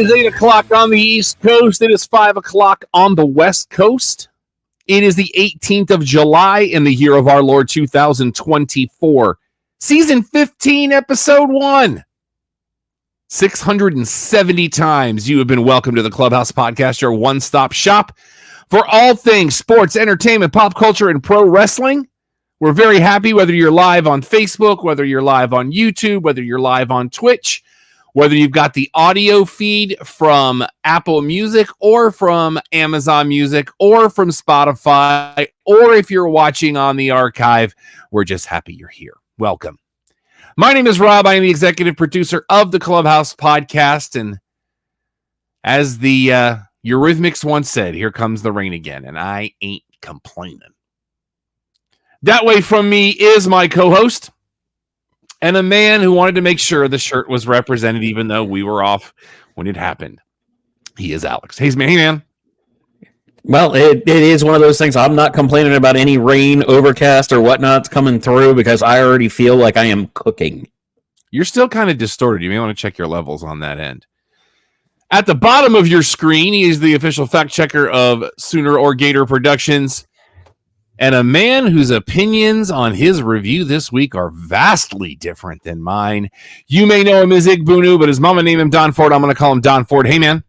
is 8 o'clock on the East Coast. It is 5 o'clock on the West Coast. It is the 18th of July in the year of our Lord 2024. Season 15, Episode 1. 670 times you have been welcome to the Clubhouse Podcast, your one-stop shop for all things sports, entertainment, pop culture, and pro wrestling. We're very happy whether you're live on Facebook, whether you're live on YouTube, whether you're live on Twitch, whether you've got the audio feed from Apple Music or from Amazon Music or from Spotify, or if you're watching on the archive, we're just happy you're here. Welcome. My name is Rob. I am the executive producer of the Clubhouse Podcast, and as the Eurythmics once said, here comes the rain again, and I ain't complaining. That way from me is my co-host, and a man who wanted to make sure the shirt was represented even though we were off when it happened. He is Alex. Hey, man. Well, it is one of those things. I'm not complaining about any rain, overcast, or whatnot coming through because I already feel like I am cooking. You're still kind of distorted. You may want to check your levels on that end. At the bottom of your screen, he is the official fact checker of Sooner or Gator Productions, and a man whose opinions on his review this week are vastly different than mine. You may know him as Igbunu, but his mama named him Don Ford. I'm going to call him Don Ford. Hey, man.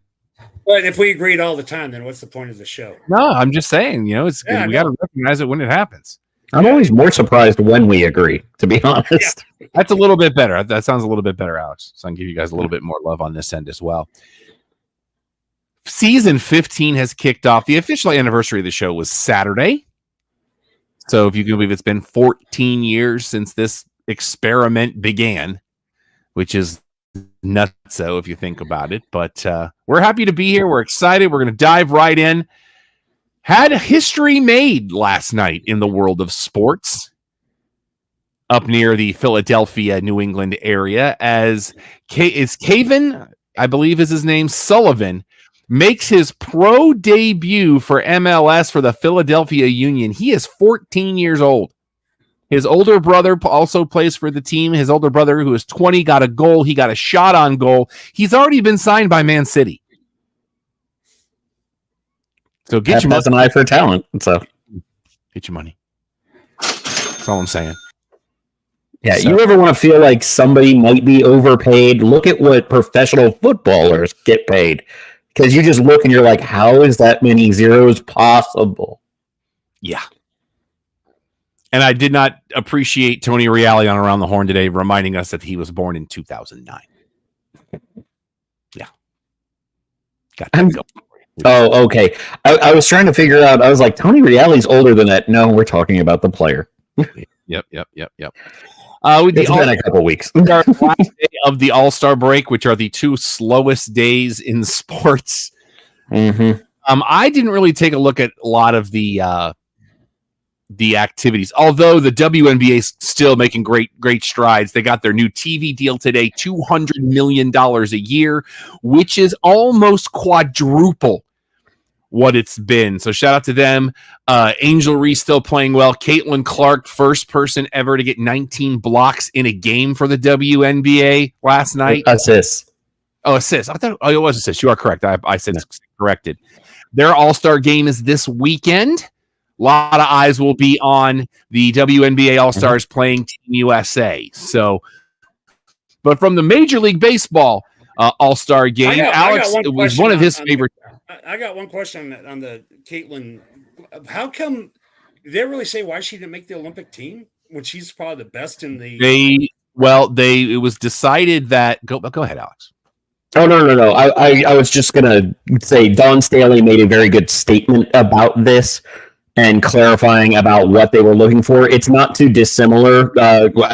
But if we agreed all the time, then what's the point of the show? No, I'm just saying, we got to recognize it when it happens. I'm always more surprised when we agree, to be honest. Yeah. That's a little bit better. That sounds a little bit better, Alex. So I can give you guys a little bit more love on this end as well. Season 15 has kicked off. The official anniversary of the show was Saturday. So if you can believe it's been 14 years since this experiment began, which is nutso if you think about it. But we're happy to be here. We're excited. We're going to dive right in. Had history made last night in the world of sports up near the Philadelphia, New England area as Caven, I believe is his name, Sullivan, makes his pro debut for MLS for the Philadelphia Union. He is 14 years old. His older brother also plays for the team. His older brother, who is 20, got a goal. He got a shot on goal. He's already been signed by Man City. So get your money. That's an eye for talent. So get your money. That's all I'm saying. Yeah, you ever want to feel like somebody might be overpaid? Look at what professional footballers get paid. Because you just look and you're like, how is that many zeros possible? Yeah. And I did not appreciate Tony Reale on Around the Horn today reminding us that he was born in 2009. Yeah. Got to go. Oh, okay. I was trying to figure out, I was like, Tony Reale's older than that. No, we're talking about the player. Yep. It's been a couple weeks. Last day of the All-Star break, which are the two slowest days in sports. Mm-hmm. I didn't really take a look at a lot of the activities, although the WNBA is still making great strides. They got their new TV deal today, $200 million a year, which is almost quadruple what it's been. So shout out to them. Angel Reese still playing well. Caitlin Clark, first person ever to get 19 blocks in a game for the WNBA last night. Assists. Oh, assists. I thought it was assists. You are correct. I said corrected. Their All-Star game is this weekend. A lot of eyes will be on the WNBA All-Stars playing Team USA. So, but from the Major League Baseball All-Star game, Alex, it was one of his favorite. I got one question on the Caitlin. How come did they really say why she didn't make the Olympic team when she's probably the best in the? It was decided that go ahead, Alex. Oh no! I was just gonna say Don Staley made a very good statement about this and clarifying about what they were looking for. It's not too dissimilar.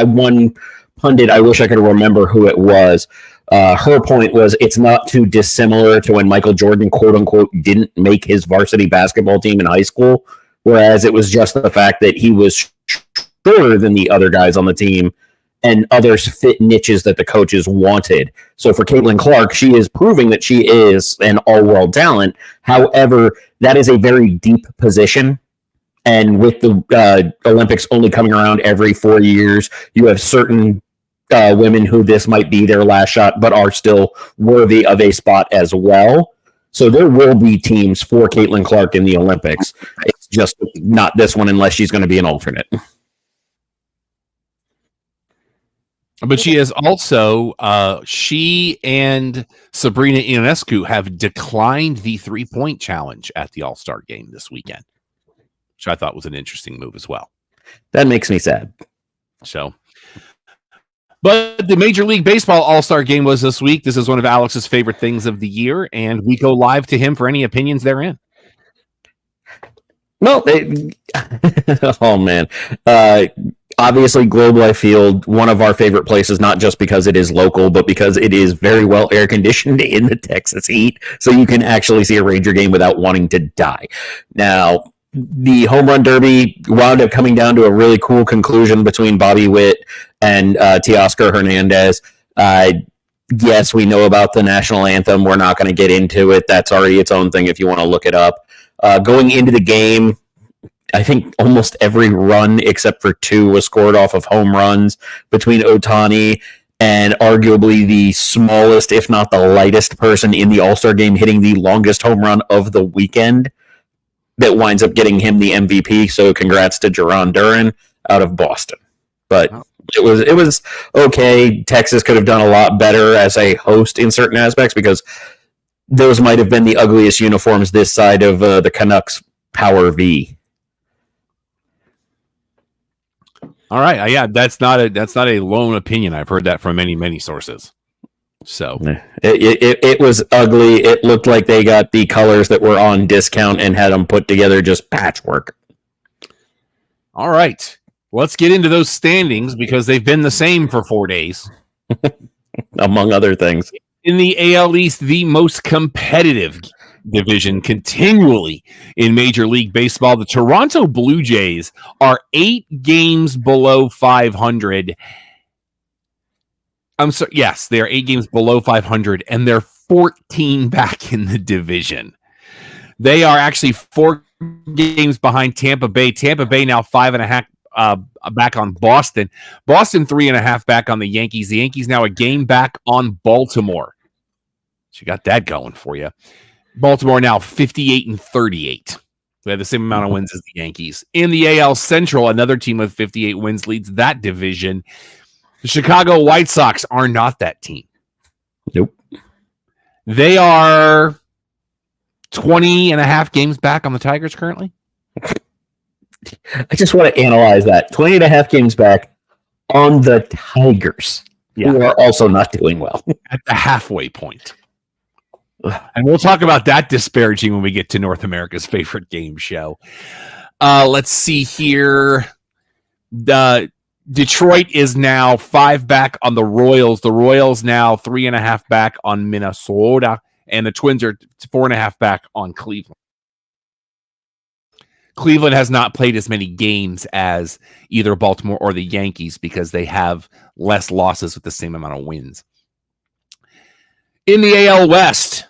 One pundit, I wish I could remember who it was. Her point was it's not too dissimilar to when Michael Jordan, quote unquote, didn't make his varsity basketball team in high school, whereas it was just the fact that he was shorter than the other guys on the team and others fit niches that the coaches wanted. So for Caitlin Clark, she is proving that she is an all-world talent. However, that is a very deep position. And with the Olympics only coming around every 4 years, you have certain women who this might be their last shot, but are still worthy of a spot as well. So there will be teams for Caitlin Clark in the Olympics. It's just not this one unless she's going to be an alternate. But she is also, she and Sabrina Ionescu have declined the 3-point challenge at the All-Star game this weekend, which I thought was an interesting move as well. That makes me sad. So, but the Major League Baseball All-Star game was this week. This is one of Alex's favorite things of the year, and we go live to him for any opinions therein. No, oh man. Obviously, Globe Life Field, one of our favorite places, not just because it is local, but because it is very well air conditioned in the Texas heat, so you can actually see a Ranger game without wanting to die. Now, the home run derby wound up coming down to a really cool conclusion between Bobby Witt and Teoscar Hernandez. Yes, we know about the national anthem. We're not going to get into it. That's already its own thing if you want to look it up. Going into the game, I think almost every run except for 2 was scored off of home runs between Ohtani and arguably the smallest, if not the lightest person in the All-Star game hitting the longest home run of the weekend that winds up getting him the MVP. So congrats to Jerron Duran out of Boston. But it was okay. Texas could have done a lot better as a host in certain aspects because those might have been the ugliest uniforms this side of the Canucks Power V. All right, yeah, that's not a lone opinion. I've heard that from many sources. So it was ugly. It looked like they got the colors that were on discount and had them put together just patchwork. All right, let's get into those standings because they've been the same for 4 days, among other things. In the AL East, the most competitive division continually in Major League Baseball, the Toronto Blue Jays are 8 games below 500. I'm sorry. Yes, they are 8 games below 500, and they're 14 back in the division. They are actually 4 games behind Tampa Bay. Tampa Bay now 5.5 back on Boston. Boston 3.5 back on the Yankees. The Yankees now a game back on Baltimore. So you got that going for you. Baltimore now 58-38. They have the same amount of wins as the Yankees. In the AL Central, another team with 58 wins leads that division. The Chicago White Sox are not that team. Nope. They are 20.5 games back on the Tigers currently. I just want to analyze that. 20.5 games back on the Tigers, who are also not doing well. At the halfway point. And we'll talk about that disparaging when we get to North America's favorite game show. Let's see here. Detroit is now 5 back on the Royals. The Royals now 3.5 back on Minnesota. And the Twins are 4.5 back on Cleveland. Cleveland has not played as many games as either Baltimore or the Yankees because they have less losses with the same amount of wins. In the AL West,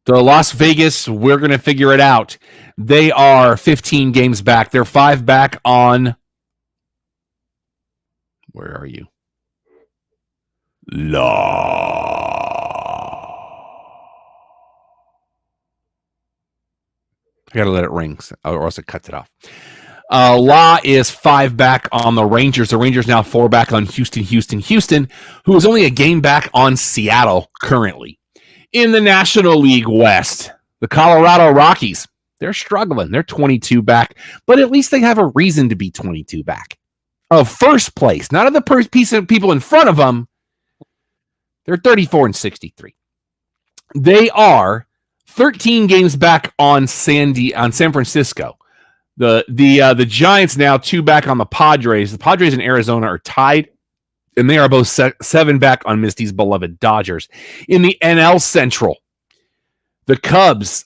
the Las Vegas, we're going to figure it out. They are 15 games back. They're 5 back on... Where are you? I got to let it ring, or else it cuts it off. La is 5 back on the Rangers. The Rangers now 4 back on Houston, who is only a game back on Seattle currently. In the National League West, the Colorado Rockies, they're struggling. They're 22 back, but at least they have a reason to be 22 back. Of first place, not of the piece of people in front of them. They're 34-63. They are 13 games back on San Francisco. The Giants now 2 back on the Padres. The Padres and Arizona are tied, and they are both 7 back on Misty's beloved Dodgers. In the NL Central, the Cubs,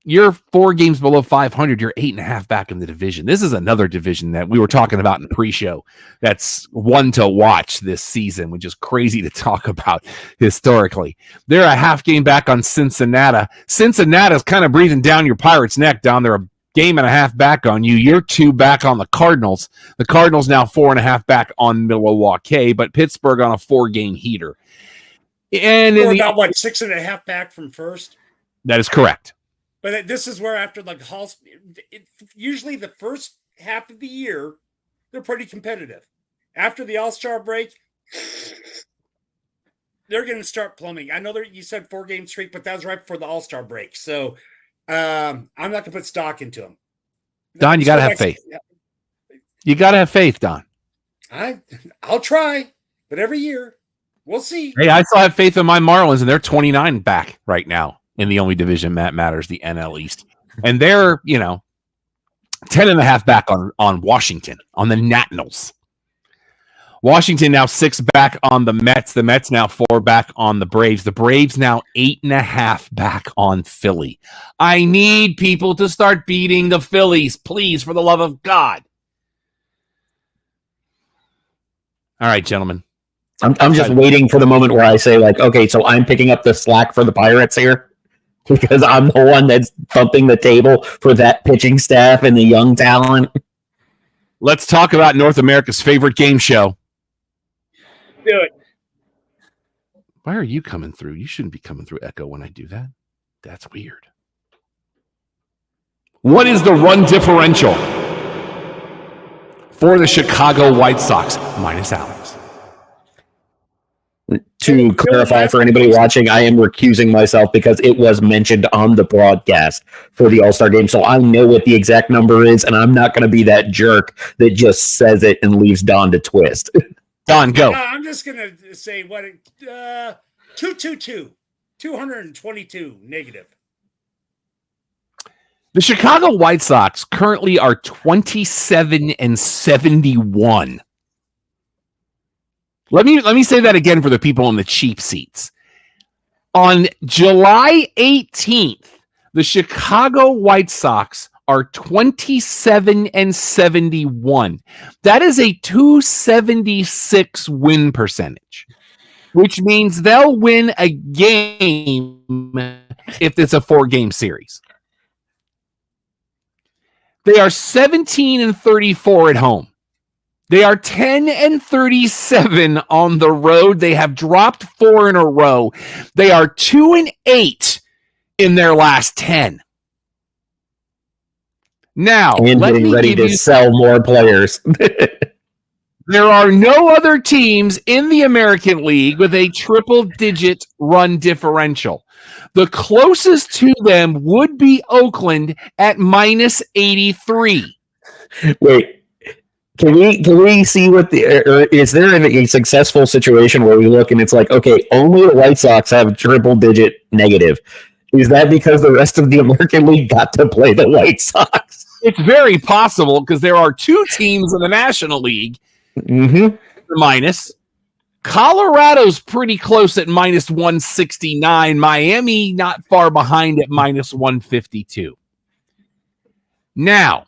you're 4 games below 500. You're 8.5 back in the division. This is another division that we were talking about in pre-show. That's one to watch this season, which is crazy to talk about historically. They're a half game back on Cincinnati. Cincinnati's kind of breathing down your Pirates' neck down there game and a half back on you. You're 2 back on the Cardinals. The Cardinals now 4.5 back on Milwaukee, but Pittsburgh on a 4-game heater. And we're about 6.5 back from first. That is correct. But this is where after usually the first half of the year, they're pretty competitive. After the All-Star break, they're going to start plumbing. I know you said 4-game streak, but that was right before the All-Star break. So I'm not going to put stock into them. Don, you got to have faith. You got to have faith, Don. I'll try, but every year we'll see. Hey, I still have faith in my Marlins, and they're 29 back right now in the only division that matters, the NL East. And they're, 10.5 back on Washington, on the Nationals. Washington now 6 back on the Mets. The Mets now 4 back on the Braves. The Braves now 8.5 back on Philly. I need people to start beating the Phillies, please, for the love of God. All right, gentlemen. I'm just waiting for the moment where I say, okay, so I'm picking up the slack for the Pirates here because I'm the one that's thumping the table for that pitching staff and the young talent. Let's talk about North America's favorite game show. Do it. Why are you coming through? You shouldn't be coming through Echo when I do that. That's weird. What is the run differential for the Chicago White Sox minus Alex? To clarify for anybody watching, I am recusing myself because it was mentioned on the broadcast for the All-Star game, so I know what the exact number is, and I'm not going to be that jerk that just says it and leaves Don to twist. Don, go. I'm just going to say 222, 222 negative. The Chicago White Sox currently are 27-71. Let me say that again for the people in the cheap seats. On July 18th, the Chicago White Sox are 27-71. That is a 276 win percentage, which means they'll win a game if it's a 4-game series. They are 17-34 at home. They are 10-37 on the road. They have dropped 4 in a row. They are 2-8 in their last 10. Now, and getting ready to sell more players. There are no other teams in the American League with a triple-digit run differential. The closest to them would be Oakland at minus 83. Wait. Can we see what is there a successful situation where we look and it's like, okay, only the White Sox have triple-digit negative? Is that because the rest of the American League got to play the White Sox? It's very possible because there are 2 teams in the National League minus. Colorado's pretty close at minus 169. Miami not far behind at minus 152. Now,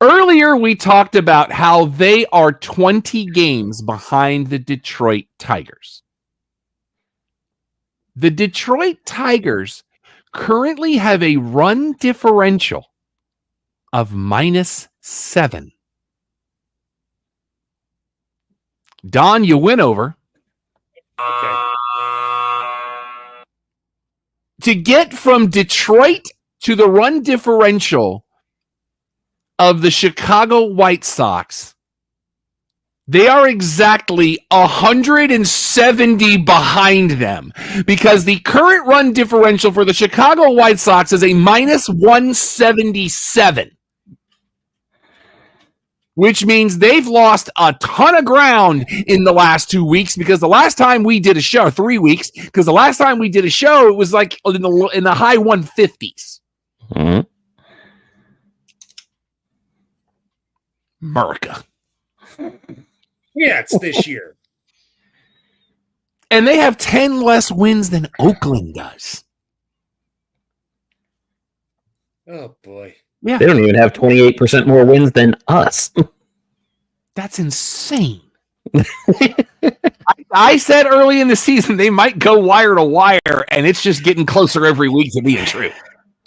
earlier, we talked about how they are 20 games behind the Detroit Tigers. The Detroit Tigers currently have a run differential of minus 7. Don, you win over. Okay. To get from Detroit to the run differential of the Chicago White Sox, they are exactly 170 behind them because the current run differential for the Chicago White Sox is a minus 177, which means they've lost a ton of ground in the last 2 weeks because the last time we did a show, 3 weeks, because the last time we did a show, it was like in the high 150s. Mm-hmm. America. Yeah, it's this year. And they have 10 less wins than Oakland does. Oh, boy. Yeah. They don't even have 28% more wins than us. That's insane. I said early in the season they might go wire to wire, and it's just getting closer every week to being true.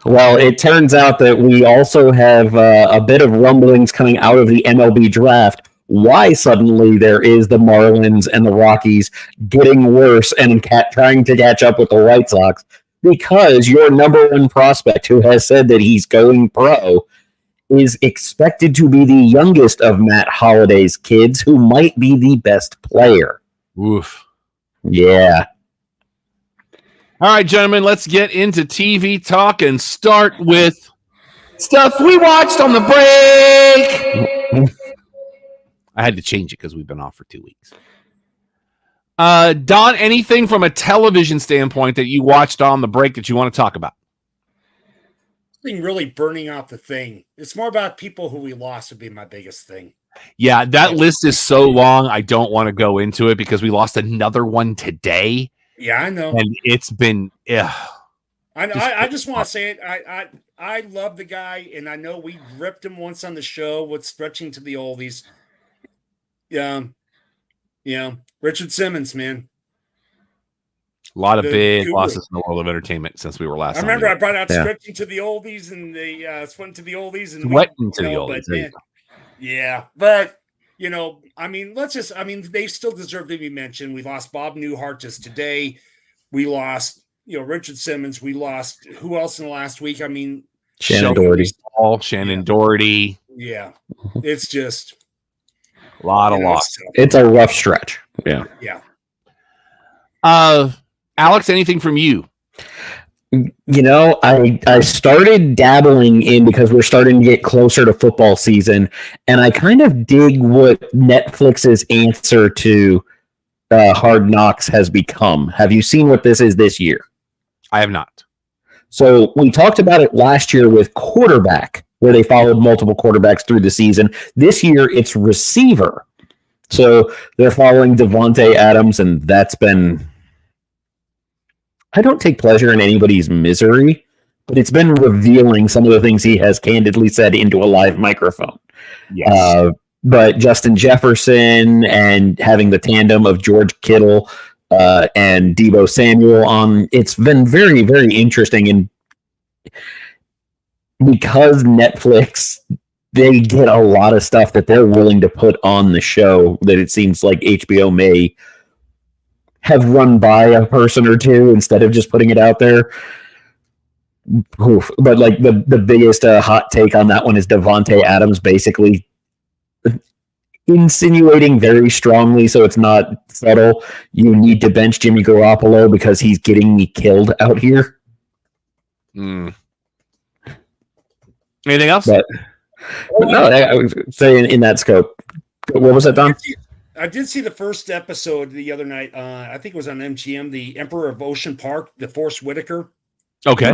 Well, it turns out that we also have a bit of rumblings coming out of the MLB draft. Why suddenly there is the Marlins and the Rockies getting worse and trying to catch up with the White Sox? Because your number one prospect, who has said that he's going pro, is expected to be the youngest of Matt Holliday's kids, who might be the best player. Oof. Yeah. All right, gentlemen, let's get into TV talk and start with stuff we watched on the break. I had to change it because we've been off for 2 weeks. Don, anything from a television standpoint that you watched on the break that you want to talk about? Nothing really burning out the thing. It's more about people who we lost would be my biggest thing. Yeah, that list is so long. I don't want to go into it because we lost another one today. Yeah, I know. And it's been, I just want to say it. I love the guy, and I know we ripped him once on the show with stretching to the oldies. Yeah, Richard Simmons, man. A lot of big guru. losses in the world of entertainment since we were last. I remember I brought out stretching to the oldies, and they sweating to the oldies, and sweating to the oldies. But they still deserve to be mentioned. We lost Bob Newhart just today. We lost, Richard Simmons. We lost who else in the last week? I mean, Shannon Doherty. Shannon Doherty. Yeah, it's just a lot of loss. It's a rough stretch. Yeah. Yeah. Alex, anything from you? I started dabbling in because we're starting to get closer to football season, and I kind of dig what Netflix's answer to Hard Knocks has become. Have you seen what this is this year? I have not. So we talked about it last year with quarterback, where they followed multiple quarterbacks through the season. This year, it's receiver. So they're following Devontae Adams, and that's been... I don't take pleasure in anybody's misery, but it's been revealing some of the things he has candidly said into a live microphone. Yes. But Justin Jefferson and having the tandem of George Kittle and Deebo Samuel on, it's been very, very interesting. And because Netflix, they get a lot of stuff that they're willing to put on the show that it seems like HBO may have run by a person or two instead of just putting it out there. Oof. But like the biggest hot take on that one is Devontae Adams basically insinuating very strongly, so it's not subtle, you need to bench Jimmy Garoppolo because he's getting me killed out here. Anything else? But no, I was saying in that scope. What was that, Don? I did see the first episode the other night. I think it was on MGM, The Emperor of Ocean Park, the Forrest Whitaker. Okay.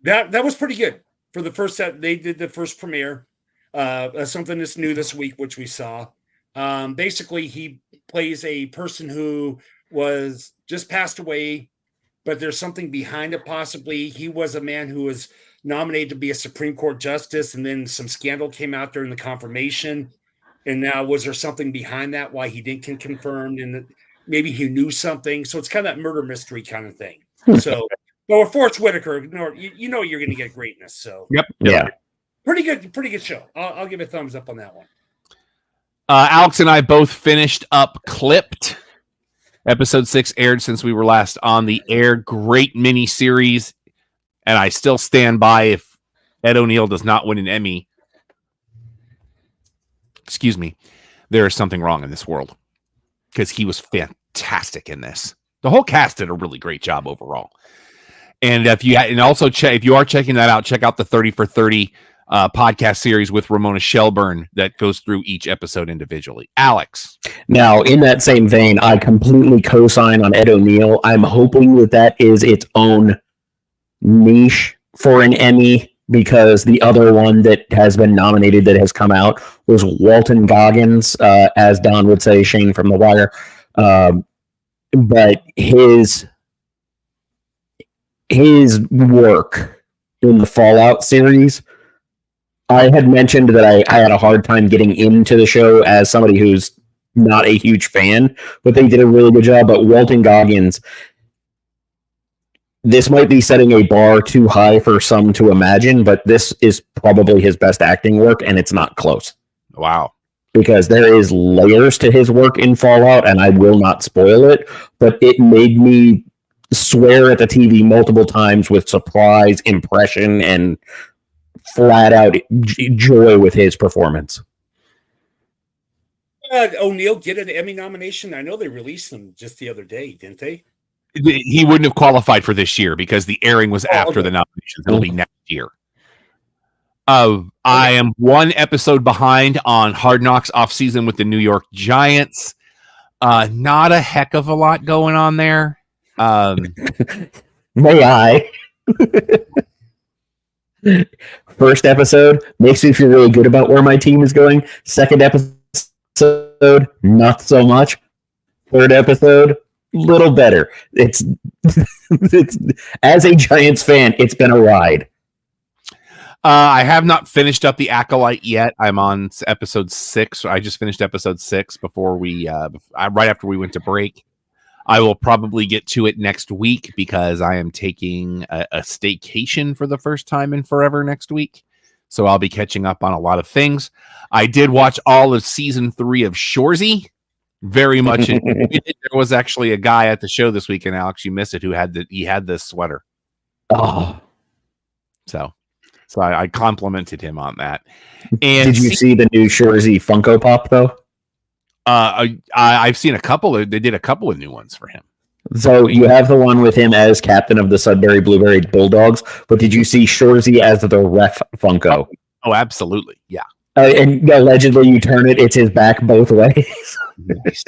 That was pretty good for the first set. They did the first premiere. Something that's new this week, which we saw. Basically, he plays a person who was just passed away, but there's something behind it. Possibly he was a man who was nominated to be a Supreme Court justice, and then some scandal came out during the confirmation. And now, was there something behind that? Why he didn't get confirmed, and maybe he knew something. So it's kind of that murder mystery kind of thing. So, but with Forrest Whitaker, you know you're going to get greatness. So, yep. Yeah, pretty good show. I'll give a thumbs up on that one. Alex and I both finished up Clipped. Episode 6 aired since we were last on the air. Great mini series, and I still stand by. If Ed O'Neill does not win an Emmy, excuse me, there is something wrong in this world, because he was fantastic in this. The whole cast did a really great job overall. And if you are checking that out, check out the 30 for 30 podcast series with Ramona Shelburne that goes through each episode individually. Alex. Now, in that same vein, I completely co-sign on Ed O'Neill. I'm hoping that is its own niche for an Emmy, because the other one that has been nominated that has come out was Walton Goggins, as Don would say, Shane from The Wire. But his work in the Fallout series, I had mentioned that I had a hard time getting into the show as somebody who's not a huge fan, but they did a really good job. But Walton Goggins, this might be setting a bar too high for some to imagine, but this is probably his best acting work, and it's not close. Wow. Because there is layers to his work in Fallout, and I will not spoil it, but it made me swear at the TV multiple times with surprise, impression, and flat-out joy with his performance. O'Neill get an Emmy nomination? I know they released them just the other day, didn't they? He wouldn't have qualified for this year because the airing was after the nominations. It'll be next year. I am one episode behind on Hard Knocks offseason with the New York Giants. Not a heck of a lot going on there. May I? First episode makes me feel really good about where my team is going. Second episode, not so much. Third episode, little better. It's as a Giants fan, it's been a ride. I have not finished up the Acolyte yet. I'm on episode 6. I just finished episode 6 before right after we went to break. I will probably get to it next week because I am taking a staycation for the first time in forever next week. So I'll be catching up on a lot of things. I did watch all of season 3 of Shoresy. Very much. There was actually a guy at the show this week, and Alex, you missed it, who had this sweater. Oh, so I complimented him on that. And did you see the new Shoresy Funko Pop though? I've seen a couple. They did a couple of new ones for him. So you have the one with him as captain of the Sudbury Blueberry Bulldogs, but did you see Shoresy as the ref Funko? Oh, absolutely, yeah. And allegedly, you turn it; it's his back both ways. Nice.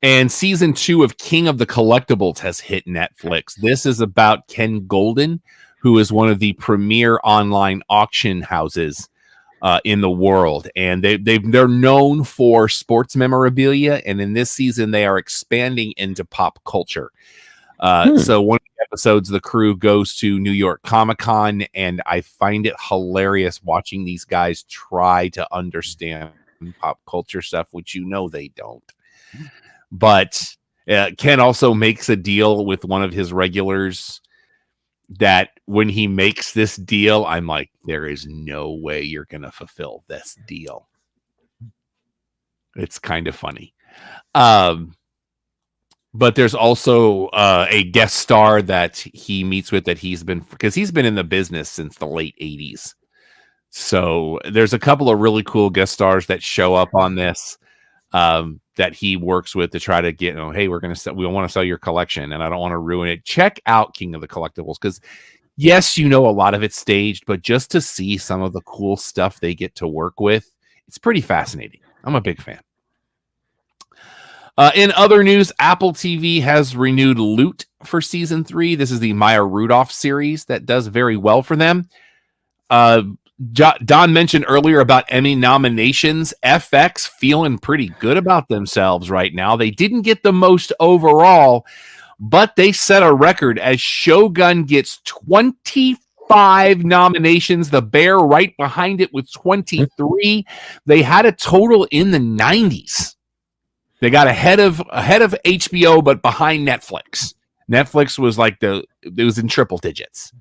And season 2 of King of the Collectibles has hit Netflix. This is about Ken Golden, who is one of the premier online auction houses in the world, and they're known for sports memorabilia, and in this season they are expanding into pop culture. So one of the episodes, the crew goes to New York Comic-Con, and I find it hilarious watching these guys try to understand pop culture stuff, which they don't. But Ken also makes a deal with one of his regulars that when he makes this deal, I'm like, there is no way you're going to fulfill this deal. It's kind of funny. But there's also a guest star that he meets with because he's been in the business since the late 80s. So there's a couple of really cool guest stars that show up on this that he works with to try to get, hey, we want to sell your collection and I don't want to ruin it. Check out King of the Collectibles because yes, a lot of it's staged, but just to see some of the cool stuff they get to work with, it's pretty fascinating. I'm a big fan. In other news, Apple TV has renewed Loot for season 3. This is the Maya Rudolph series that does very well for them. Don mentioned earlier about Emmy nominations. FX feeling pretty good about themselves right now. They didn't get the most overall, but they set a record as Shogun gets 25 nominations. The Bear right behind it with 23. They had a total in the 90s. They got ahead of HBO, but behind Netflix. Netflix was it was in triple digits.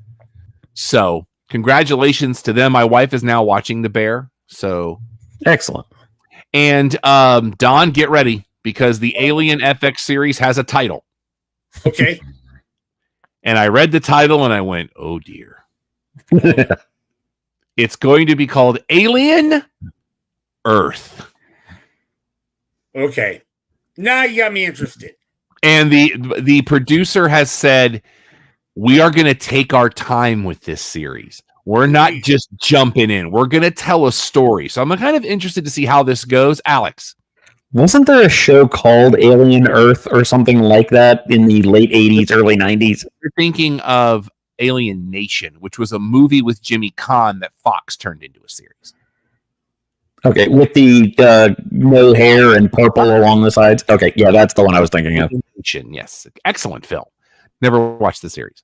So congratulations to them. My wife is now watching The Bear. So excellent. And Don, get ready because the Alien FX series has a title. Okay. And I read the title and I went, oh dear. It's going to be called Alien Earth. Okay. Now you got me interested. And the producer has said, we are going to take our time with this series. We're not just jumping in. We're going to tell a story. So I'm kind of interested to see how this goes. Alex. Wasn't there a show called Alien Earth or something like that in the late 80s, early 90s? You're thinking of Alien Nation, which was a movie with Jimmy Caan that Fox turned into a series. Okay, with the no hair and purple along the sides. Okay, yeah, that's the one I was thinking of. Nation, yes. Excellent film. Never watched the series.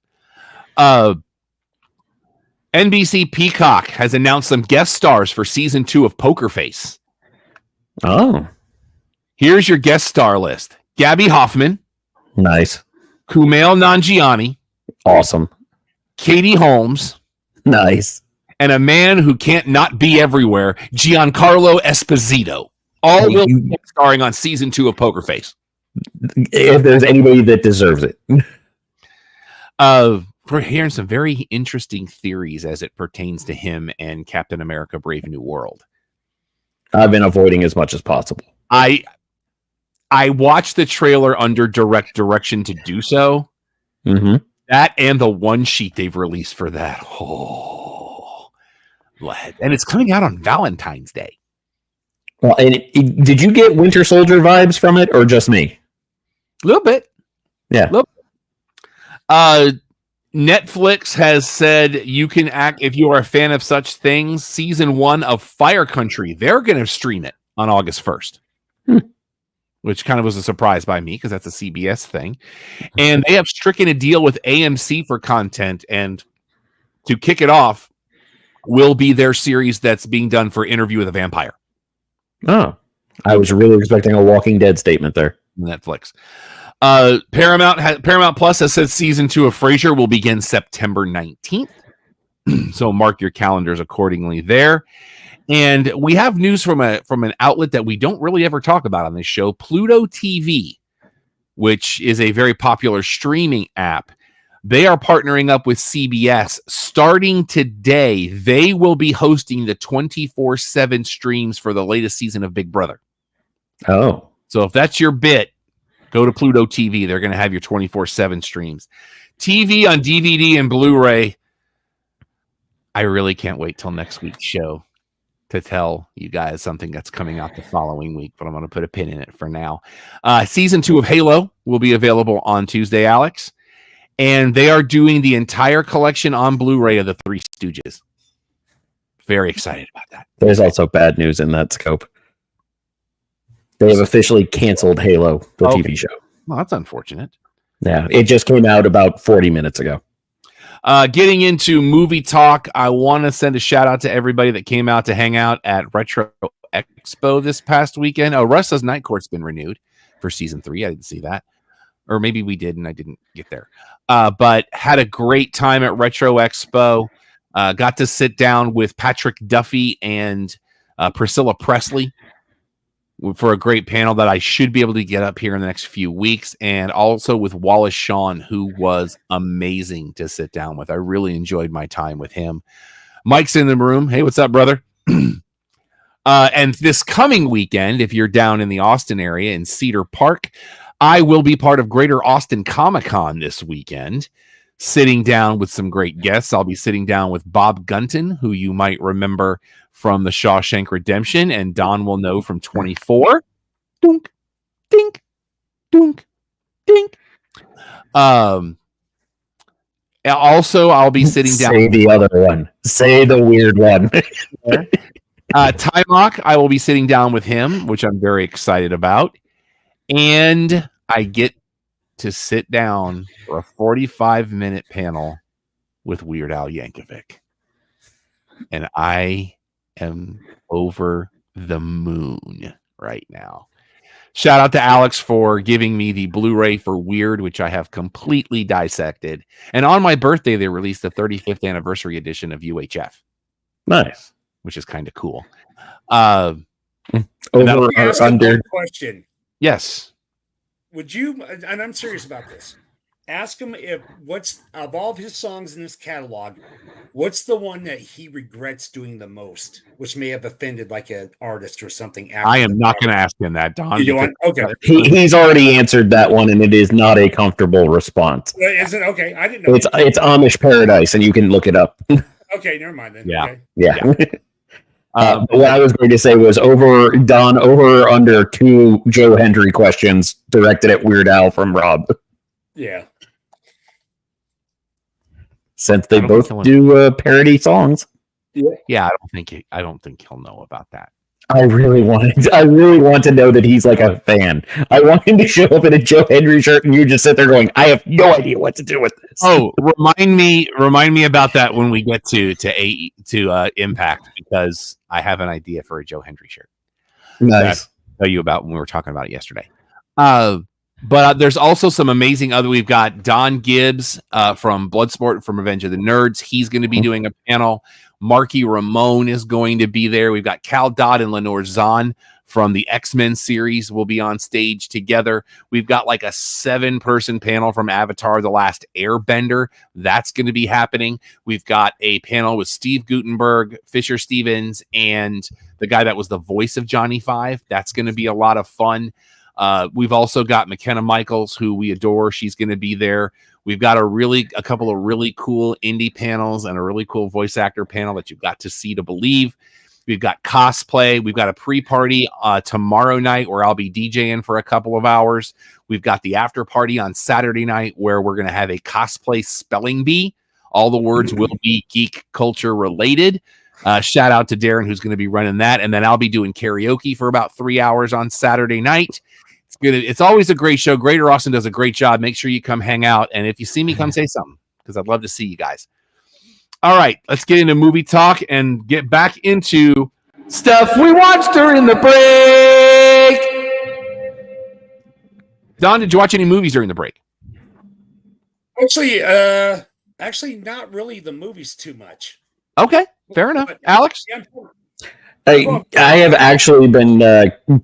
NBC Peacock has announced some guest stars for season 2 of Poker Face. Oh. Here's your guest star list. Gabby Hoffman. Nice. Kumail Nanjiani, Awesome. Katie Holmes, Nice. and a man who can't not be everywhere, Giancarlo Esposito. All will be starring on season 2 of Poker Face. If there's anybody that deserves it. We're hearing some very interesting theories as it pertains to him and Captain America: Brave New World. I've been avoiding as much as possible. I watched the trailer under direct direction to do so. Mm-hmm. That and the one sheet they've released for that. Oh, and it's coming out on Valentine's Day. Well, and did you get Winter Soldier vibes from it, or just me? A little bit. Yeah. Netflix has said you can act if you are a fan of such things. Season 1 of Fire Country, they're going to stream it on August 1st. Which kind of was a surprise by me because that's a CBS thing. And they have stricken a deal with AMC for content. And to kick it off will be their series that's being done for Interview with a Vampire. Oh, I was really expecting a Walking Dead statement there. Netflix. Paramount Plus has said season 2 of Frasier will begin September 19th. So mark your calendars accordingly there. And we have news from an outlet that we don't really ever talk about on this show, Pluto TV, which is a very popular streaming app. They are partnering up with CBS. Starting today, they will be hosting the 24/7 streams for the latest season of Big Brother. Oh. So if that's your bit, go to Pluto TV. They're going to have your 24/7 streams. TV on DVD and Blu-ray. I really can't wait till next week's show to tell you guys something that's coming out the following week, but I'm going to put a pin in it for now. Season 2 of Halo will be available on Tuesday, Alex, and they are doing the entire collection on Blu-ray of the Three Stooges. Very excited about that. There's also bad news in that scope. They have officially canceled Halo, the TV show. Well, that's unfortunate. Yeah, it just came out about 40 minutes ago. Getting into movie talk, I want to send a shout out to everybody that came out to hang out at Retro Expo this past weekend. Restless Night Court's been renewed for season 3. I didn't see that. Or maybe we did and I didn't get there. But had a great time at Retro Expo. Got to sit down with Patrick Duffy and Priscilla Presley for a great panel that I should be able to get up here in the next few weeks, and also with Wallace Shawn, who was amazing to sit down with. I really enjoyed my time with him. Mike's in the room. Hey, what's up, brother? And this coming weekend, if you're down in the Austin area in Cedar Park, I will be part of Greater Austin Comic-Con this weekend, sitting down with some great guests. I'll be sitting down with Bob Gunton, who you might remember from the Shawshank Redemption, and Don will know from 24. Dunk, dink, dunk, dink. Also, I'll be sitting down. Say the other one. Say the weird one. Timok, I will be sitting down with him, which I'm very excited about. And I get to sit down for a 45-minute panel with Weird Al Yankovic. And I am over the moon right now. Shout out to Alex for giving me the Blu-ray for Weird, which I have completely dissected. And on my birthday, they released the 35th anniversary edition of UHF. Nice. Which is kind of cool. Over or under? Question. Yes. Would you, and I'm serious about this, ask him if what's of all of his songs in this catalog, what's the one that he regrets doing the most, which may have offended like an artist or something. I am not going to ask him that, Don. You want? Okay. He's already answered that one, and it is not a comfortable response. Is it okay? I didn't know. It's Amish Paradise, and you can look it up. Okay, never mind then. Yeah. Okay. Yeah. What I was going to say was over or under 2 Joe Hendry questions directed at Weird Al from Rob. Yeah. Since they both do parody songs. Yeah, I don't think he'll know about that. I really want to know that he's like a fan. I want him to show up in a Joe Hendry shirt and you just sit there going, I have no idea what to do with this. Oh, remind me about that when we get to Impact, because I have an idea for a Joe Hendry shirt. Nice. I'll tell you about when we were talking about it yesterday. But there's also some amazing other. We've got Don Gibbs from Bloodsport, from Revenge of the Nerds. He's going to be doing a panel. Marky Ramone is going to be there. We've got Cal Dodd and Lenore Zahn from the X-Men series will be on stage together. We've got like a 7-person panel from Avatar: The Last Airbender. That's going to be happening. We've got a panel with Steve Guttenberg, Fisher Stevens, and the guy that was the voice of Johnny Five. That's going to be a lot of fun. We've also got McKenna Michaels, who we adore. She's going to be there. We've got a couple of really cool indie panels and a really cool voice actor panel that you've got to see to believe. We've got cosplay. We've got a pre-party tomorrow night where I'll be DJing for a couple of hours. We've got the after party on Saturday night where we're going to have a cosplay spelling bee. All the words will be geek culture related. Shout out to Darren, who's going to be running that. And then I'll be doing karaoke for about 3 hours on Saturday night. It's always a great show. Greater Austin does a great job. Make sure you come hang out. And if you see me, come say something, because I'd love to see you guys. All right, let's get into movie talk and get back into stuff we watched during the break. Don, did you watch any movies during the break? Actually, not really the movies too much. Okay, fair enough. Alex? I have actually been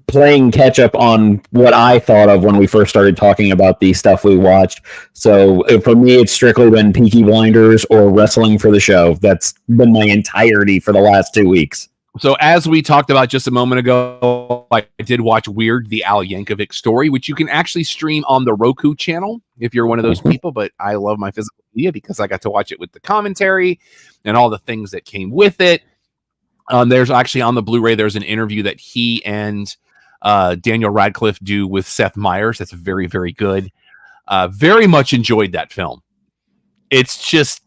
playing catch up on what I thought of when we first started talking about the stuff we watched. So for me, it's strictly been Peaky Blinders or Wrestling for the Show. That's been my entirety for the last 2 weeks. So as we talked about just a moment ago, I did watch Weird, the Al Yankovic story, which you can actually stream on the Roku channel if you're one of those people. But I love my physical media because I got to watch it with the commentary and all the things that came with it. There's actually on the Blu-ray, there's an interview that he and Daniel Radcliffe do with Seth Meyers. That's very, very good. Very much enjoyed that film. It's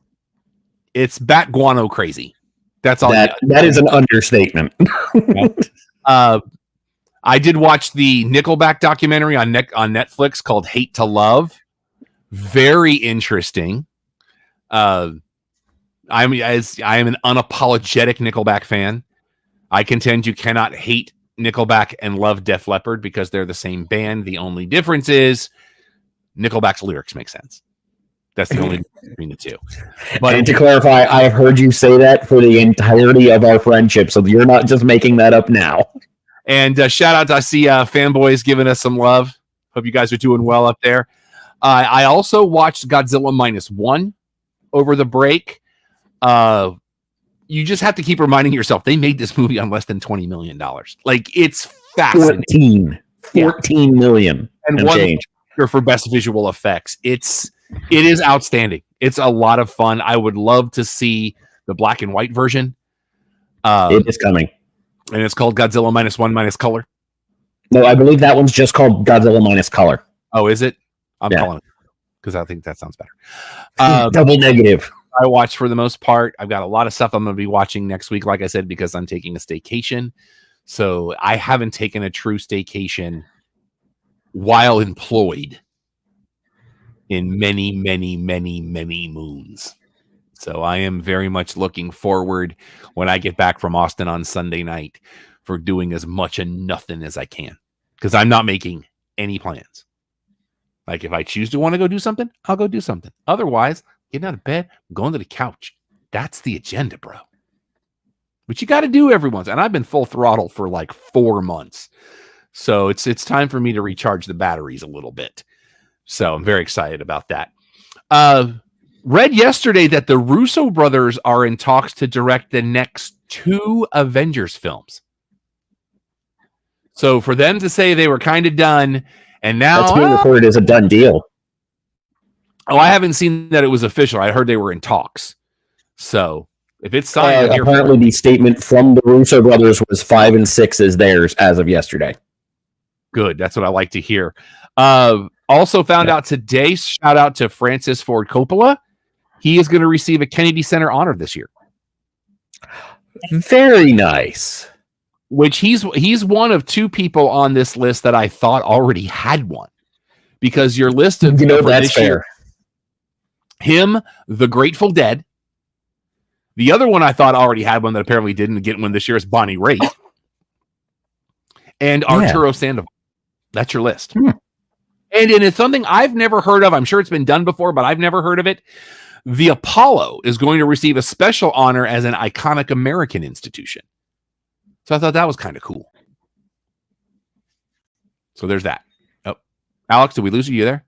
bat guano crazy. That's all. That is an understatement. I did watch the Nickelback documentary on Netflix called Hate to Love. Very interesting. I am an unapologetic Nickelback fan. I contend you cannot hate Nickelback and love Def Leppard because they're the same band. The only difference is Nickelback's lyrics make sense. That's the only difference between the two. But and to clarify, I have heard you say that for the entirety of our friendship, so you're not just making that up now. And shout out to, I see fanboys giving us some love. Hope you guys are doing well up there. I also watched Godzilla -1 over the break. You just have to keep reminding yourself they made this movie on less than $20 million. Like, it's fascinating. 14 million and one change for best visual effects. It is outstanding. It's a lot of fun. I would love to see the black and white version. It is coming, and it's called Godzilla -1 Color. No, I believe that one's just called Godzilla Color. Oh, is it? I'm calling it because I think that sounds better. Double negative. I watch for the most part. I've got a lot of stuff I'm going to be watching next week, like I said, because I'm taking a staycation. So I haven't taken a true staycation while employed in many, many, many, many moons. So I am very much looking forward when I get back from Austin on Sunday night for doing as much of nothing as I can, because I'm not making any plans. Like, if I choose to want to go do something, I'll go do something. Otherwise, getting out of bed, going to the couch. That's the agenda, bro. But you got to do every once. And I've been full throttle for like 4 months. So it's time for me to recharge the batteries a little bit. So I'm very excited about that. Read yesterday that the Russo brothers are in talks to direct the next 2 Avengers films. So for them to say they were kind of done, and now that's being reported as a done deal. Oh, I haven't seen that it was official. I heard they were in talks. So if it's signed, apparently the statement from the Russo brothers was 5 and 6 is theirs as of yesterday. Good. That's what I like to hear. Also found out today, shout out to Francis Ford Coppola. He is going to receive a Kennedy Center honor this year. Very nice. Which he's one of 2 people on this list that I thought already had one. Because your list of that's fair. Year, him, the Grateful Dead. The other one I thought already had one that apparently didn't get one this year is Bonnie Raitt. And Arturo Sandoval. That's your list. And it's something I've never heard of. I'm sure it's been done before, but I've never heard of it. The Apollo is going to receive a special honor as an iconic American institution. So I thought that was kind of cool. So there's that. Oh, Alex, did we lose you there?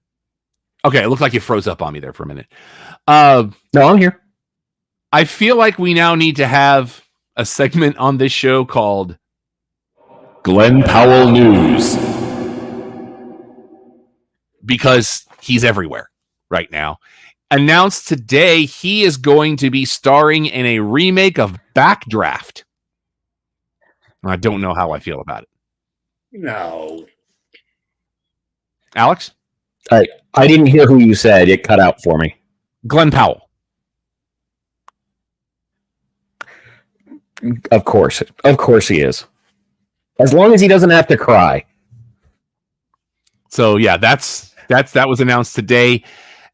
Okay, it looked like you froze up on me there for a minute. No, I'm here. I feel like we now need to have a segment on this show called Glenn Powell News, because he's everywhere right now. Announced today he is going to be starring in a remake of Backdraft. I don't know how I feel about it. No. Alex? I didn't hear who you said. It cut out for me. Glenn Powell. Of course he is. As long as he doesn't have to cry. So yeah, that was announced today,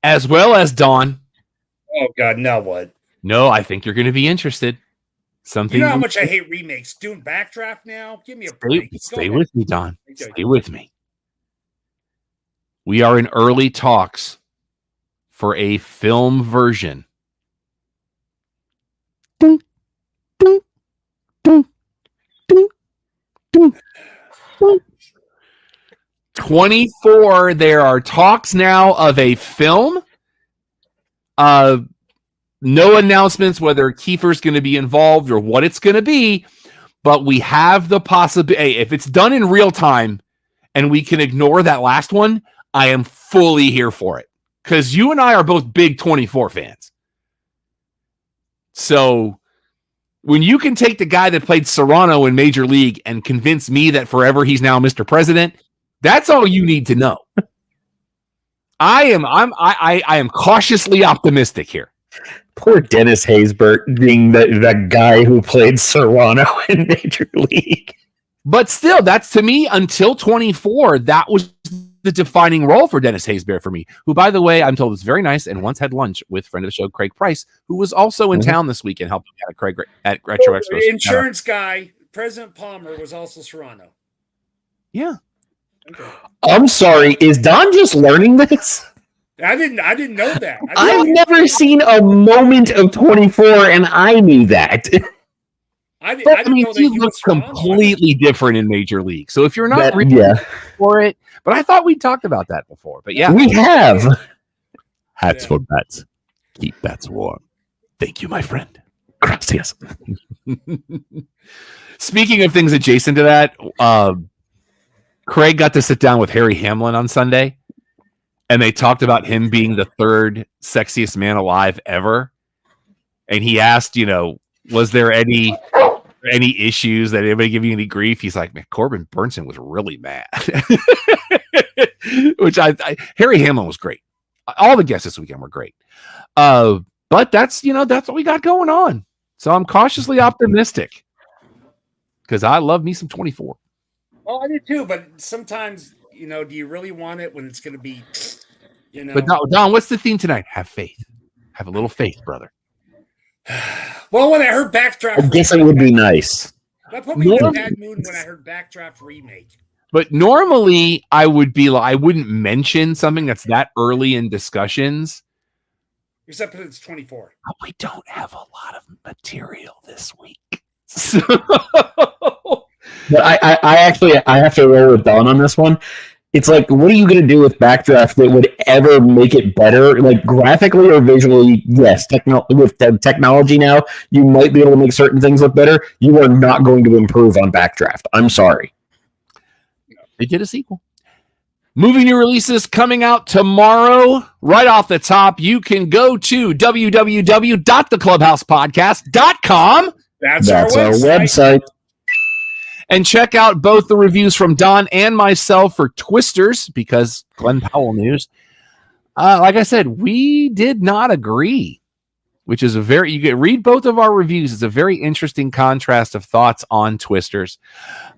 as well as Dawn. Oh God, now what? No, I think you're going to be interested. Something. You know how much I hate remakes. Doing Backdraft now? Give me a break. Stay with me, Don. Stay with me. We are in early talks for a film version. Dun, dun, dun, dun, dun, dun. 24. There are talks now of a film. No announcements whether Kiefer's going to be involved or what it's going to be, but we have the possibility. If it's done in real time and we can ignore that last one, I am fully here for it, because you and I are both big 24 fans. So when you can take the guy that played Serrano in Major League and convince me that forever he's now Mr. President, that's all you need to know. I am cautiously optimistic here. Poor Dennis Haysbert being the guy who played Serrano in Major League. But still, that's, to me, until 24, that was the defining role for Dennis Haysbert for me, who, by the way, I'm told is very nice and once had lunch with friend of the show, Craig Price, who was also in town this weekend helping out at Retro Expo. Insurance guy, President Palmer, was also Serrano. Yeah. Okay. I'm sorry, is Don just learning this? I didn't know that. I've never seen a moment of 24, and I knew that. I didn't know that he looks completely different in Major League. So if you're not for it, but I thought we talked about that before. But yeah, we have. Hats for bats. Keep bats warm. Thank you, my friend. Gracias. Speaking of things adjacent to that, Craig got to sit down with Harry Hamlin on Sunday, and they talked about him being the third sexiest man alive ever. And he asked, was there any issues that anybody give you any grief? He's like, man, Corbin Burnson was really mad. Which Harry Hamlin was great. All the guests this weekend were great. But that's what we got going on. So I'm cautiously optimistic, because I love me some 24. Well, I do too, but sometimes, do you really want it when it's going to be, But Don, what's the theme tonight? Have faith. Have a little faith, brother. Well, when I heard Backdraft, I guess it would be nice. That put me in a bad mood when I heard Backdraft remake. But normally I wouldn't mention something that's that early in discussions. Except that it's 24. We don't have a lot of material this week. So... But I have to roll with Don on this one. It's like, what are you going to do with Backdraft that would ever make it better? Like, graphically or visually, yes. With technology now, you might be able to make certain things look better. You are not going to improve on Backdraft. I'm sorry. They did a sequel. Movie new releases coming out tomorrow. Right off the top, you can go to www.theclubhousepodcast.com. That's our website. And check out both the reviews from Don and myself for Twisters, because Glenn Powell news. Like I said, we did not agree, which is read both of our reviews. It's a very interesting contrast of thoughts on Twisters.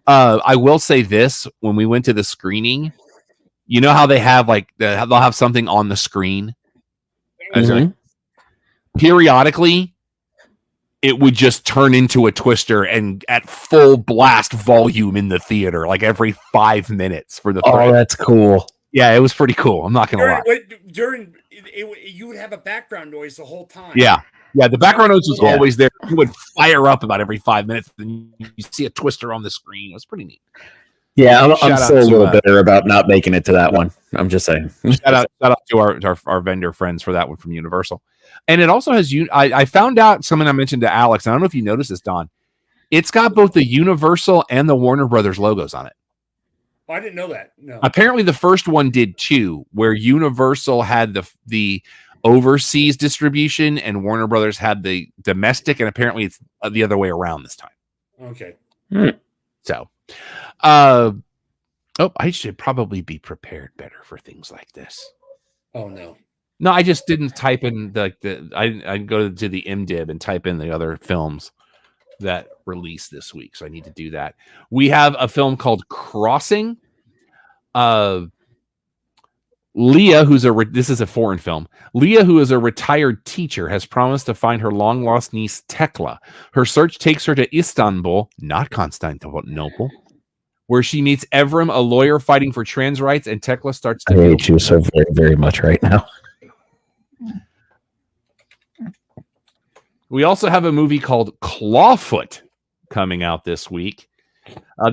I will say this: when we went to the screening, you know how they have they'll have something on the screen. Mm-hmm. Periodically, it would just turn into a Twister and at full blast volume in the theater, like every 5 minutes for the. Oh, that's cool. Yeah, it was pretty cool. I'm not gonna lie. You would have a background noise the whole time. Yeah. The background noise was always there. It would fire up about every 5 minutes. Then you see a twister on the screen. It was pretty neat. Yeah, I'm still a little bitter about not making it to that one. I'm just saying. Shout out to our vendor friends for that one from Universal. And it also has I found out something I mentioned to Alex. I don't know if you noticed this, Don. It's got both the Universal and the Warner Brothers logos on it. Oh, I didn't know that. No. Apparently, the first one did too, where Universal had the overseas distribution and Warner Brothers had the domestic, and apparently it's the other way around this time. Okay. So, I should probably be prepared better for things like this. Oh no. No, I just didn't type in I go to the MDib and type in the other films that released this week. So I need to do that. We have a film called Crossing. Leah, this is a foreign film. Leah, who is a retired teacher, has promised to find her long-lost niece, Tekla. Her search takes her to Istanbul, not Constantinople, where she meets Evrim, a lawyer fighting for trans rights, and Tekla starts to... I hate you so very, very much right now. We also have a movie called Clawfoot coming out this week.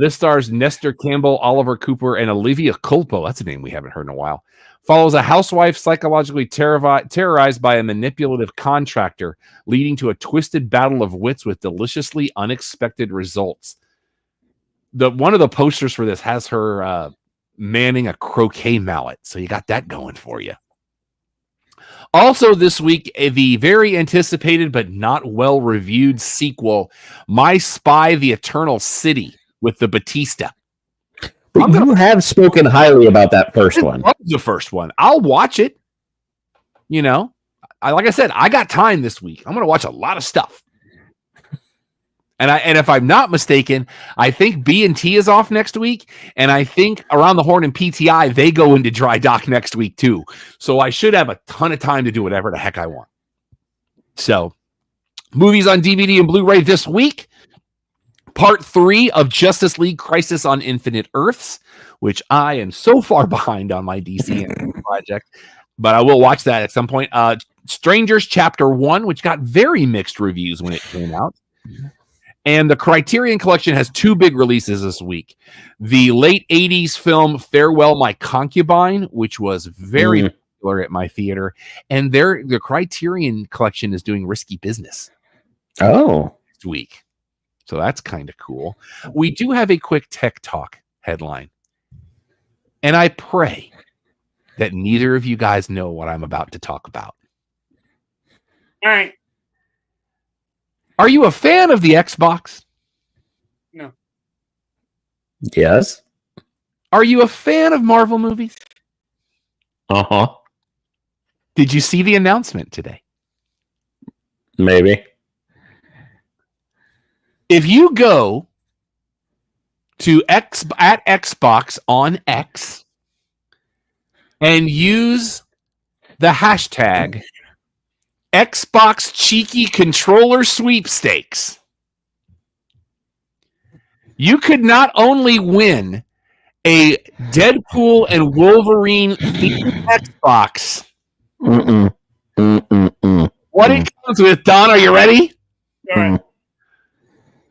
This stars Nestor Campbell, Oliver Cooper, and Olivia Culpo. That's a name we haven't heard in a while. Follows a housewife psychologically terrorized by a manipulative contractor, leading to a twisted battle of wits with deliciously unexpected results. One of the posters for this has her manning a croquet mallet, so you got that going for you. Also this week, the very anticipated but not well-reviewed sequel, My Spy, The Eternal City, with the Batista. But you have spoken highly about that first one. I love the first one. I'll watch it. Like I said, I got time this week. I'm going to watch a lot of stuff. And if I'm not mistaken, I think B&T is off next week, and I think Around the Horn and PTI, they go into dry dock next week too. So I should have a ton of time to do whatever the heck I want. So, movies on DVD and Blu-ray this week. Part 3 of Justice League Crisis on Infinite Earths, which I am so far behind on my DC project, but I will watch that at some point. Strangers Chapter 1, which got very mixed reviews when it came out. And the Criterion Collection has 2 big releases this week. The late 80s film Farewell My Concubine, which was very popular at my theater. And the Criterion Collection is doing Risky Business. Next week. So that's kind of cool. We do have a quick Tech Talk headline. And I pray that neither of you guys know what I'm about to talk about. All right. Are you a fan of the Xbox? No. Yes. Are you a fan of Marvel movies? Uh-huh. Did you see the announcement today? Maybe. If you go to Xbox on X and use the hashtag Xbox Cheeky Controller Sweepstakes, you could not only win a Deadpool and Wolverine themed Xbox. What it comes with, Don, are you ready? All right.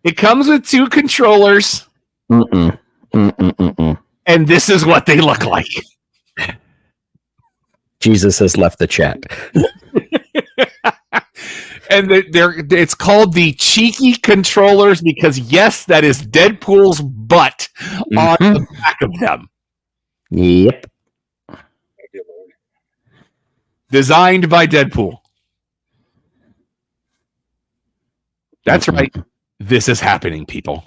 It comes with 2 controllers. And this is what they look like. Jesus has left the chat. And it's called the Cheeky Controllers because, yes, that is Deadpool's butt on the back of them. Yep. Designed by Deadpool. That's right. This is happening, people.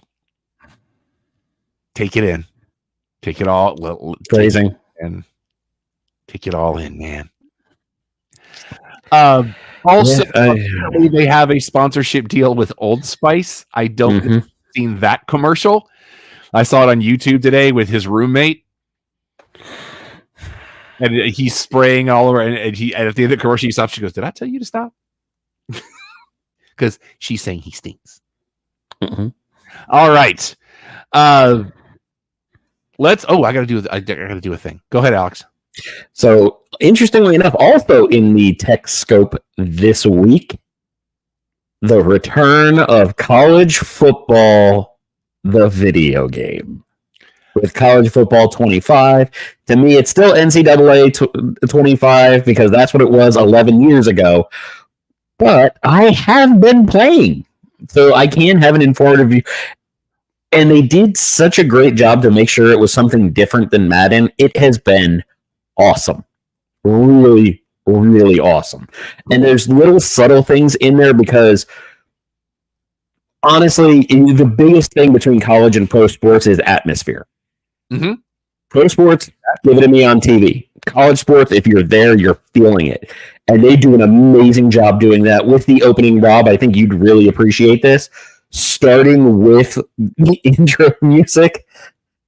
Take it in. Take it all. Phrasing. And take it all in, man. Also, they have a sponsorship deal with Old Spice. I don't think I've seen that commercial. I saw it on YouTube today with his roommate. And he's spraying all over. And at the end of the commercial, he stops. She goes, "Did I tell you to stop?" Because she's saying he stinks. All right. I gotta do a thing. Go ahead, Alex. So, interestingly enough, also in the tech scope this week, the return of college football, the video game. With college football 25, to me, it's still NCAA 25 because that's what it was 11 years ago. But I have been playing, so I can have an informative view. And they did such a great job to make sure it was something different than Madden. It has been awesome. Really, really awesome. And there's little subtle things in there because honestly, the biggest thing between college and pro sports is atmosphere. Mm-hmm. Pro sports, give it to me on TV. College sports, if you're there, you're feeling it. And they do an amazing job doing that. With the opening, Rob, I think you'd really appreciate this. Starting with the intro music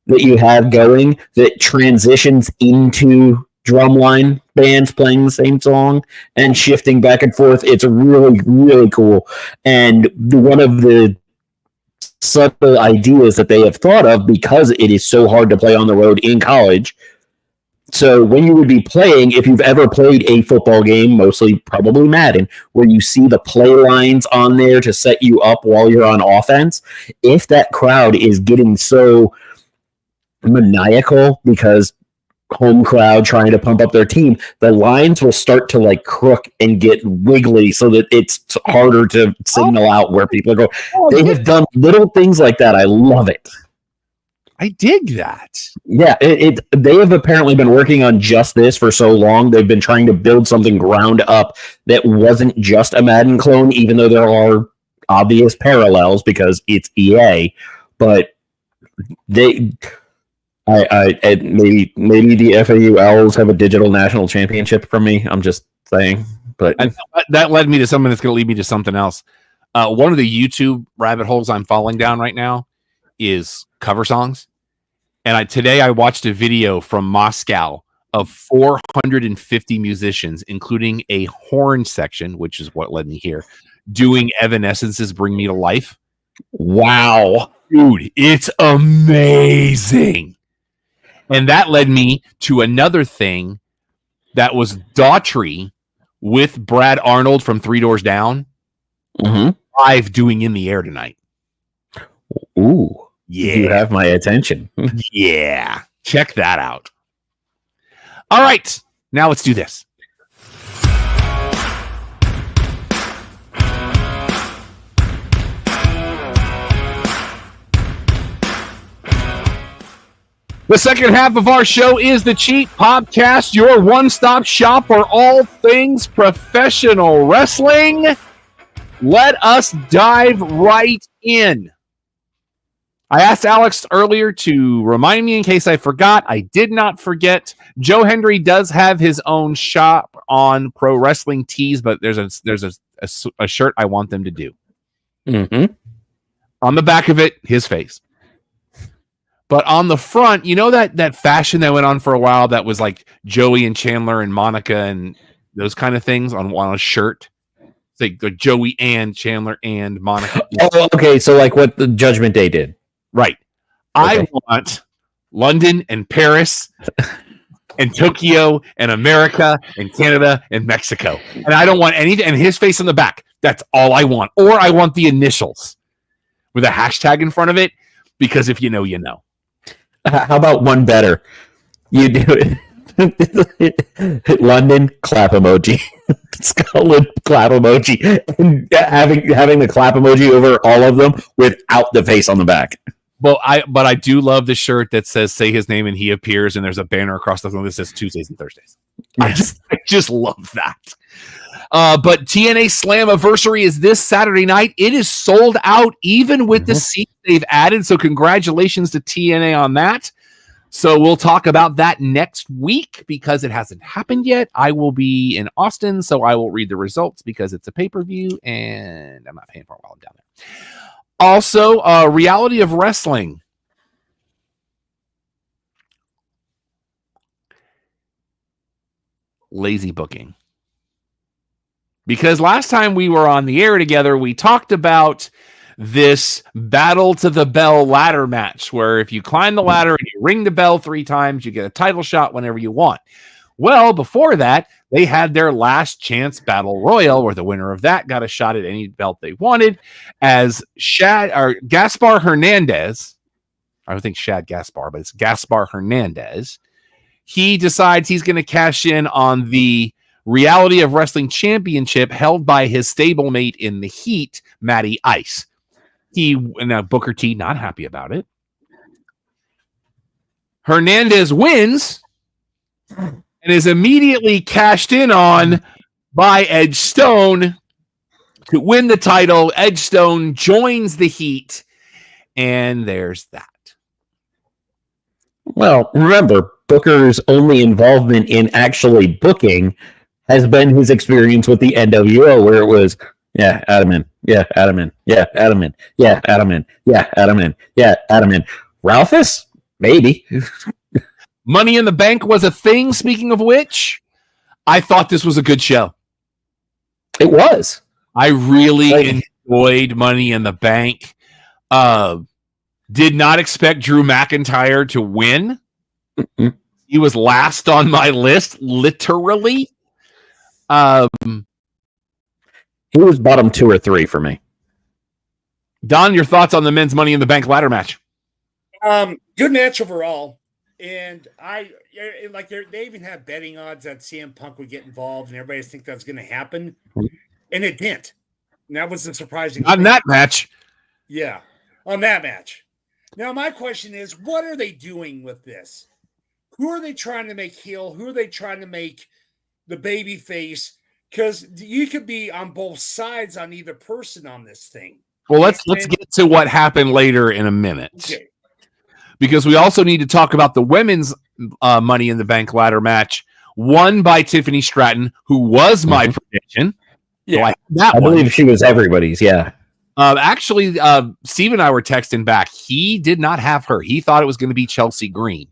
that you have going that transitions into drumline bands playing the same song and shifting back and forth. It's really, really cool. And one of the subtle ideas that they have thought of, because it is so hard to play on the road in college. So when you would be playing, if you've ever played a football game, mostly probably Madden, where you see the play lines on there to set you up while you're on offense, if that crowd is getting so maniacal because home crowd trying to pump up their team, the lines will start to like crook and get wiggly so that it's harder to signal out where people are going. They have done little things like that. I love it. I dig that. Yeah, they have apparently been working on just this for so long. They've been trying to build something ground up that wasn't just a Madden clone, even though there are obvious parallels because it's EA. But maybe the FAU Owls have a digital national championship from me. I'm just saying, but that led me to something that's going to lead me to something else. One of the YouTube rabbit holes I'm falling down right now is cover songs. And today I watched a video from Moscow of 450 musicians, including a horn section, which is what led me here, doing Evanescence's Bring Me to Life. Wow. Dude, it's amazing. And that led me to another thing that was Daughtry with Brad Arnold from Three Doors Down live doing In the Air tonight. Ooh. Yeah. You have my attention. Yeah. Check that out. All right. Now let's do this. The second half of our show is the Cheat Podcast, your one-stop shop for all things professional wrestling. Let us dive right in. I asked Alex earlier to remind me in case I forgot. I did not forget. Joe Hendry does have his own shop on Pro Wrestling Tees, but there's a shirt I want them to do. Mm-hmm. On the back of it, his face. But on the front, you know that fashion that went on for a while that was like Joey and Chandler and Monica and those kind of things on a shirt? It's like the Joey and Chandler and Monica. Oh, okay. So like what the Judgment Day did. Right. Okay. I want London and Paris and Tokyo and America and Canada and Mexico. And I don't want anything. And his face on the back. That's all I want. Or I want the initials with a hashtag in front of it. Because if you know, you know. How about one better? You do it. London clap emoji. Scotland clap emoji. And having the clap emoji over all of them without the face on the back. But I do love the shirt that says "Say his name" and he appears, and there's a banner across the thing that says Tuesdays and Thursdays. Yes. I just love that. But TNA Slammiversary is this Saturday night. It is sold out, even with the seats they've added. So congratulations to TNA on that. So we'll talk about that next week because it hasn't happened yet. I will be in Austin, so I will read the results because it's a pay-per-view, and I'm not paying for it while I'm down there. Also, Reality of Wrestling. Lazy booking. Because last time we were on the air together, we talked about this Battle to the Bell ladder match, where if you climb the ladder and you ring the bell 3 times, you get a title shot whenever you want. Well, before that, they had their last chance battle royal where the winner of that got a shot at any belt they wanted as Gaspar Hernandez. I don't think Shad Gaspar, but it's Gaspar Hernandez. He decides he's going to cash in on the Reality of Wrestling Championship held by his stablemate in the Heat, Matty Ice. Booker T not happy about it. Hernandez wins and is immediately cashed in on by Edge Stone to win the title. Edge Stone joins the Heat, and there's that. Well, remember, Booker's only involvement in actually booking has been his experience with the NWO, where it was, yeah, add him in, yeah, add him in, yeah, add him in, yeah, add him in, yeah, add him in, yeah, add him in. Ralphus? Maybe. Money in the Bank was a thing, speaking of which. I thought this was a good show. It was. I really enjoyed Money in the Bank. Did not expect Drew McIntyre to win. Mm-mm. He was last on my list, literally. He was bottom 2 or 3 for me. Don, your thoughts on the men's Money in the Bank ladder match? Good match overall. And they even had betting odds that CM Punk would get involved, and everybody think that's going to happen, and it didn't. And that was the surprising thing. On that match. Yeah, on that match. Now, my question is, what are they doing with this? Who are they trying to make heel? Who are they trying to make the baby face? Because you could be on both sides on either person on this thing. Well, let's get to what happened later in a minute. Okay. Because we also need to talk about the women's Money in the Bank ladder match, won by Tiffany Stratton, who was my prediction. Yeah, so I believe she was everybody's. Yeah. Actually, Steve and I were texting back. He did not have her. He thought it was going to be Chelsea Green,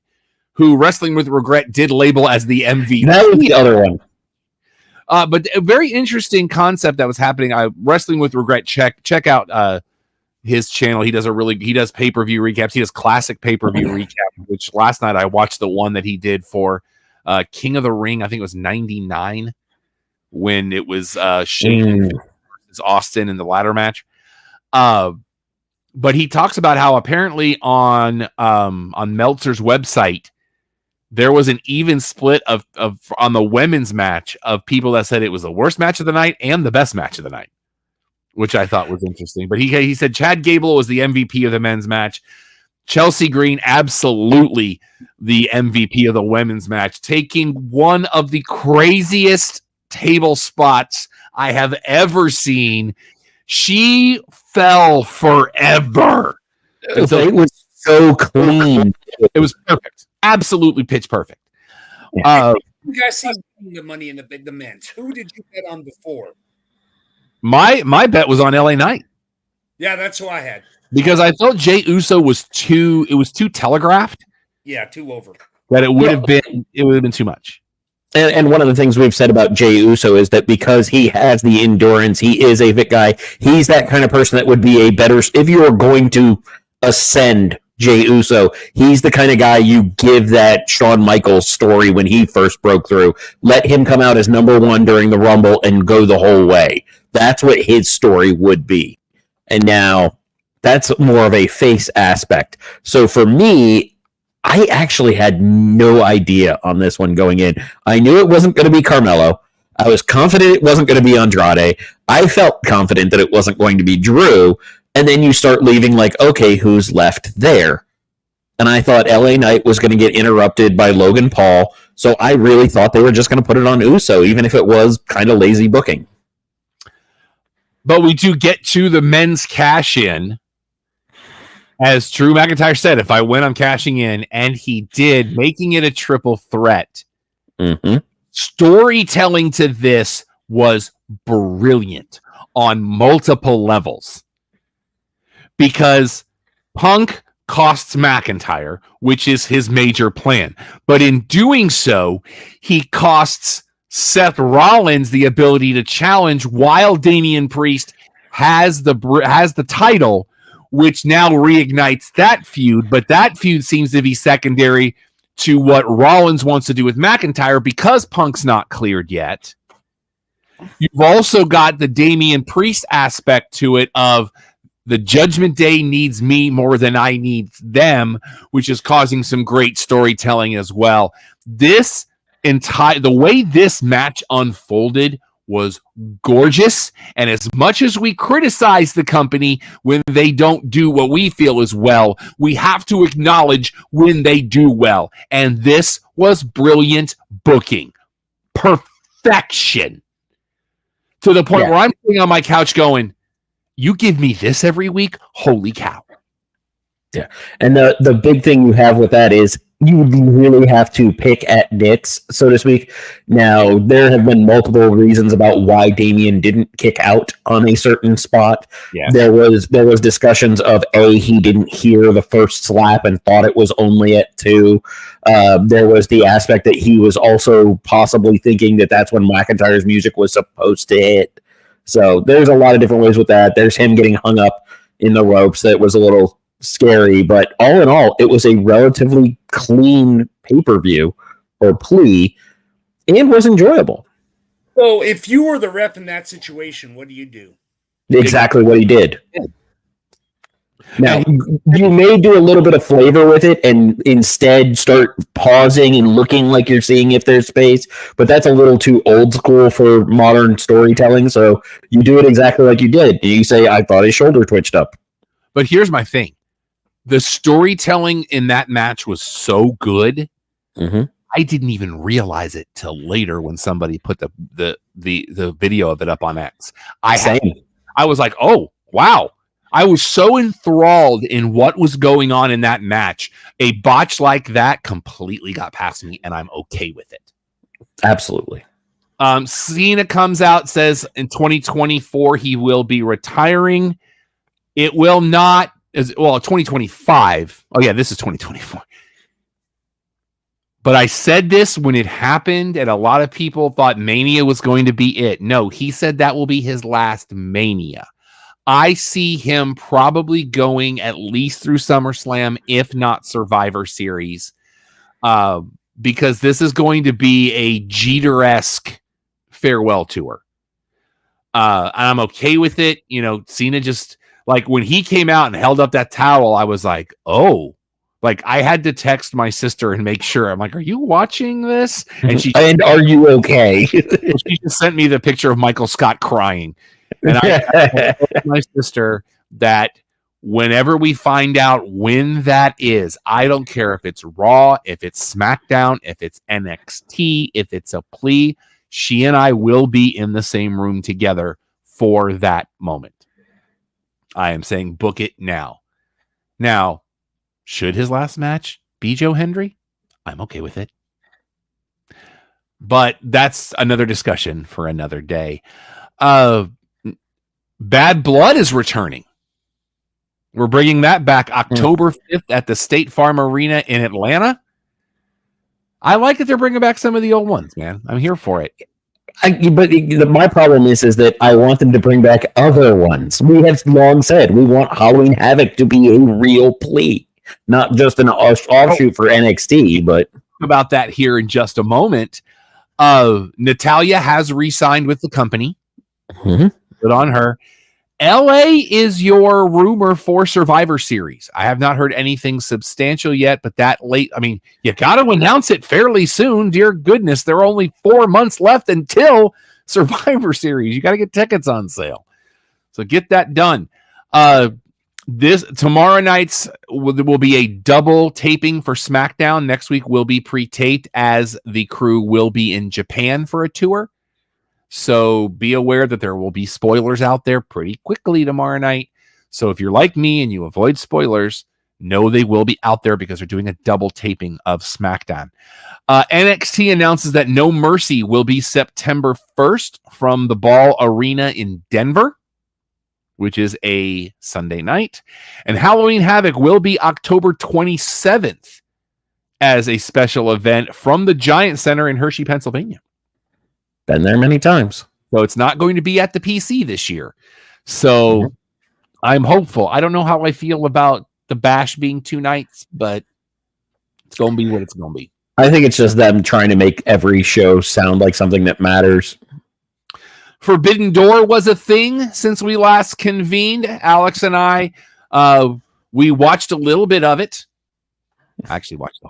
who Wrestling with Regret did label as the MVP. That was the other one. But a very interesting concept that was happening. Wrestling with Regret. Check out his channel. He does pay-per-view recaps. He does classic pay-per-view recap, which last night I watched the one that he did for King of the Ring. I think it was 99 when it was Shane versus Austin in the ladder match. But he talks about how apparently on Meltzer's website there was an even split of on the women's match of people that said it was the worst match of the night and the best match of the night, which I thought was interesting. But he said Chad Gable was the MVP of the men's match. Chelsea Green, absolutely the MVP of the women's match, taking one of the craziest table spots I have ever seen. She fell forever. It was so clean. It was perfect. Absolutely pitch perfect. You guys see the Money in the men's. Who did you bet on before? My bet was on LA Knight. Yeah, that's who I had. Because I felt Jey Uso was too telegraphed. Yeah, too over. That it would have been too much. And one of the things we've said about Jey Uso is that because he has the endurance, he is a fit guy. He's that kind of person that would be a better, if you are going to ascend Jey Uso, he's the kind of guy you give that Shawn Michaels story when he first broke through. Let him come out as number one during the Rumble and go the whole way. That's what his story would be. And now that's more of a face aspect. So for me, I actually had no idea on this one going in. I knew it wasn't going to be Carmelo. I was confident it wasn't going to be Andrade. I felt confident that it wasn't going to be Drew. And then you start leaving like, okay, who's left there? And I thought LA Knight was going to get interrupted by Logan Paul. So I really thought they were just going to put it on Uso, even if it was kind of lazy booking. But we do get to the men's cash in. As Drew McIntyre said, if I win, I'm cashing in. And he did, making it a triple threat. Mm-hmm. Storytelling to this was brilliant on multiple levels. Because Punk costs McIntyre, which is his major plan. But in doing so, he costs Seth Rollins the ability to challenge while Damian Priest has the title, which now reignites that feud. But that feud seems to be secondary to what Rollins wants to do with McIntyre because Punk's not cleared yet. You've also got the Damian Priest aspect to it of the Judgment Day needs me more than I need them, which is causing some great storytelling as well. The way this match unfolded was gorgeous. And as much as we criticize the company when they don't do what we feel is well, we have to acknowledge when they do well. And this was brilliant booking. Perfection. To the point where I'm sitting on my couch going, you give me this every week? Holy cow. Yeah. And the big thing you have with that is you really have to pick at nits, so to speak. Now, there have been multiple reasons about why Damian didn't kick out on a certain spot. Yeah. There was discussions of he didn't hear the first slap and thought it was only at 2. There was the aspect that he was also possibly thinking that that's when McIntyre's music was supposed to hit. So there's a lot of different ways with that. There's him getting hung up in the ropes that was a little scary, but all in all, it was a relatively clean pay-per-view or plea and was enjoyable. So if you were the ref in that situation, what do you do? Exactly what he did. Now, you may do a little bit of flavor with it and instead start pausing and looking like you're seeing if there's space, but that's a little too old school for modern storytelling, so you do it exactly like you did. You say, I thought his shoulder twitched up. But here's my thing. The storytelling in that match was so good. Mm-hmm. I didn't even realize it till later when somebody put the video of it up on X. I was like, oh, wow. I was so enthralled in what was going on in that match. A botch like that completely got past me, and I'm okay with it. Absolutely. Cena comes out, says in 2024 he will be retiring. It will not, 2025. Oh, yeah, this is 2024. But I said this when it happened, and a lot of people thought Mania was going to be it. No, he said that will be his last Mania. I see him probably going at least through SummerSlam, if not Survivor Series, because this is going to be a Jeter-esque farewell tour. And I'm okay with it. You know, Cena just, like, when he came out and held up that towel, I was like, oh. Like, I had to text my sister and make sure. I'm like, are you watching this? And are you okay? She just sent me the picture of Michael Scott crying. And I told my sister that whenever we find out when that is, I don't care if it's Raw, if it's SmackDown, if it's NXT, if it's a plea, she and I will be in the same room together for that moment. I am saying book it now. Now, should his last match be Joe Hendry? I'm okay with it. But that's another discussion for another day. Bad Blood is returning. We're bringing that back October 5th at the State Farm Arena in Atlanta. I like that they're bringing back some of the old ones, man. I'm here for it. My problem is that I want them to bring back other ones. We have long said we want Halloween Havoc to be a real plea, not just an offshoot for NXT. But about that here in just a moment. Natalya has re-signed with the company. Mm-hmm. Good on her. LA is your rumor for Survivor Series. I have not heard anything substantial yet, but that late, I mean, you got to announce it fairly soon. Dear goodness, there are only 4 months left until Survivor Series. You got to get tickets on sale. So get that done. This tomorrow night's will be a double taping for SmackDown. Next week will be pre-taped as the crew will be in Japan for a tour. So be aware that there will be spoilers out there pretty quickly tomorrow night. So if you're like me and you avoid spoilers, know they will be out there because they're doing a double taping of SmackDown. NXT announces that No Mercy will be September 1st from the Ball Arena in Denver, which is a Sunday night. And Halloween Havoc will be October 27th as a special event from the Giant Center in Hershey, Pennsylvania. Been there many times. So it's not going to be at the PC this year. So I'm hopeful. I don't know how I feel about the Bash being 2 nights, but It's going to be what it's going to be. I think it's just them trying to make every show sound like something that matters. Forbidden Door was a thing since we last convened. Alex and I, we watched a little bit of it. Actually, we watched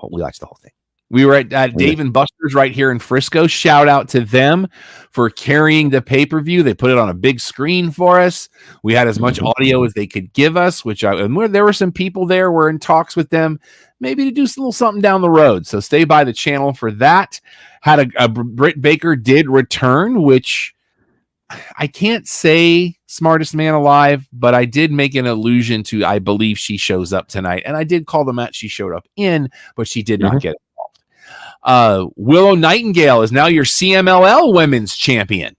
the whole thing. We were at Dave and Buster's right here in Frisco. Shout out to them for carrying the pay-per-view. They put it on a big screen for us. We had as much audio as they could give us, there were some people there. We're in talks with them, maybe to do a little something down the road. So stay by the channel for that. Had a Britt Baker did return, which I can't say smartest man alive, but I did make an allusion to, I believe she shows up tonight. And I did call the match she showed up in, but she did not get involved. Willow Nightingale is now your CMLL women's champion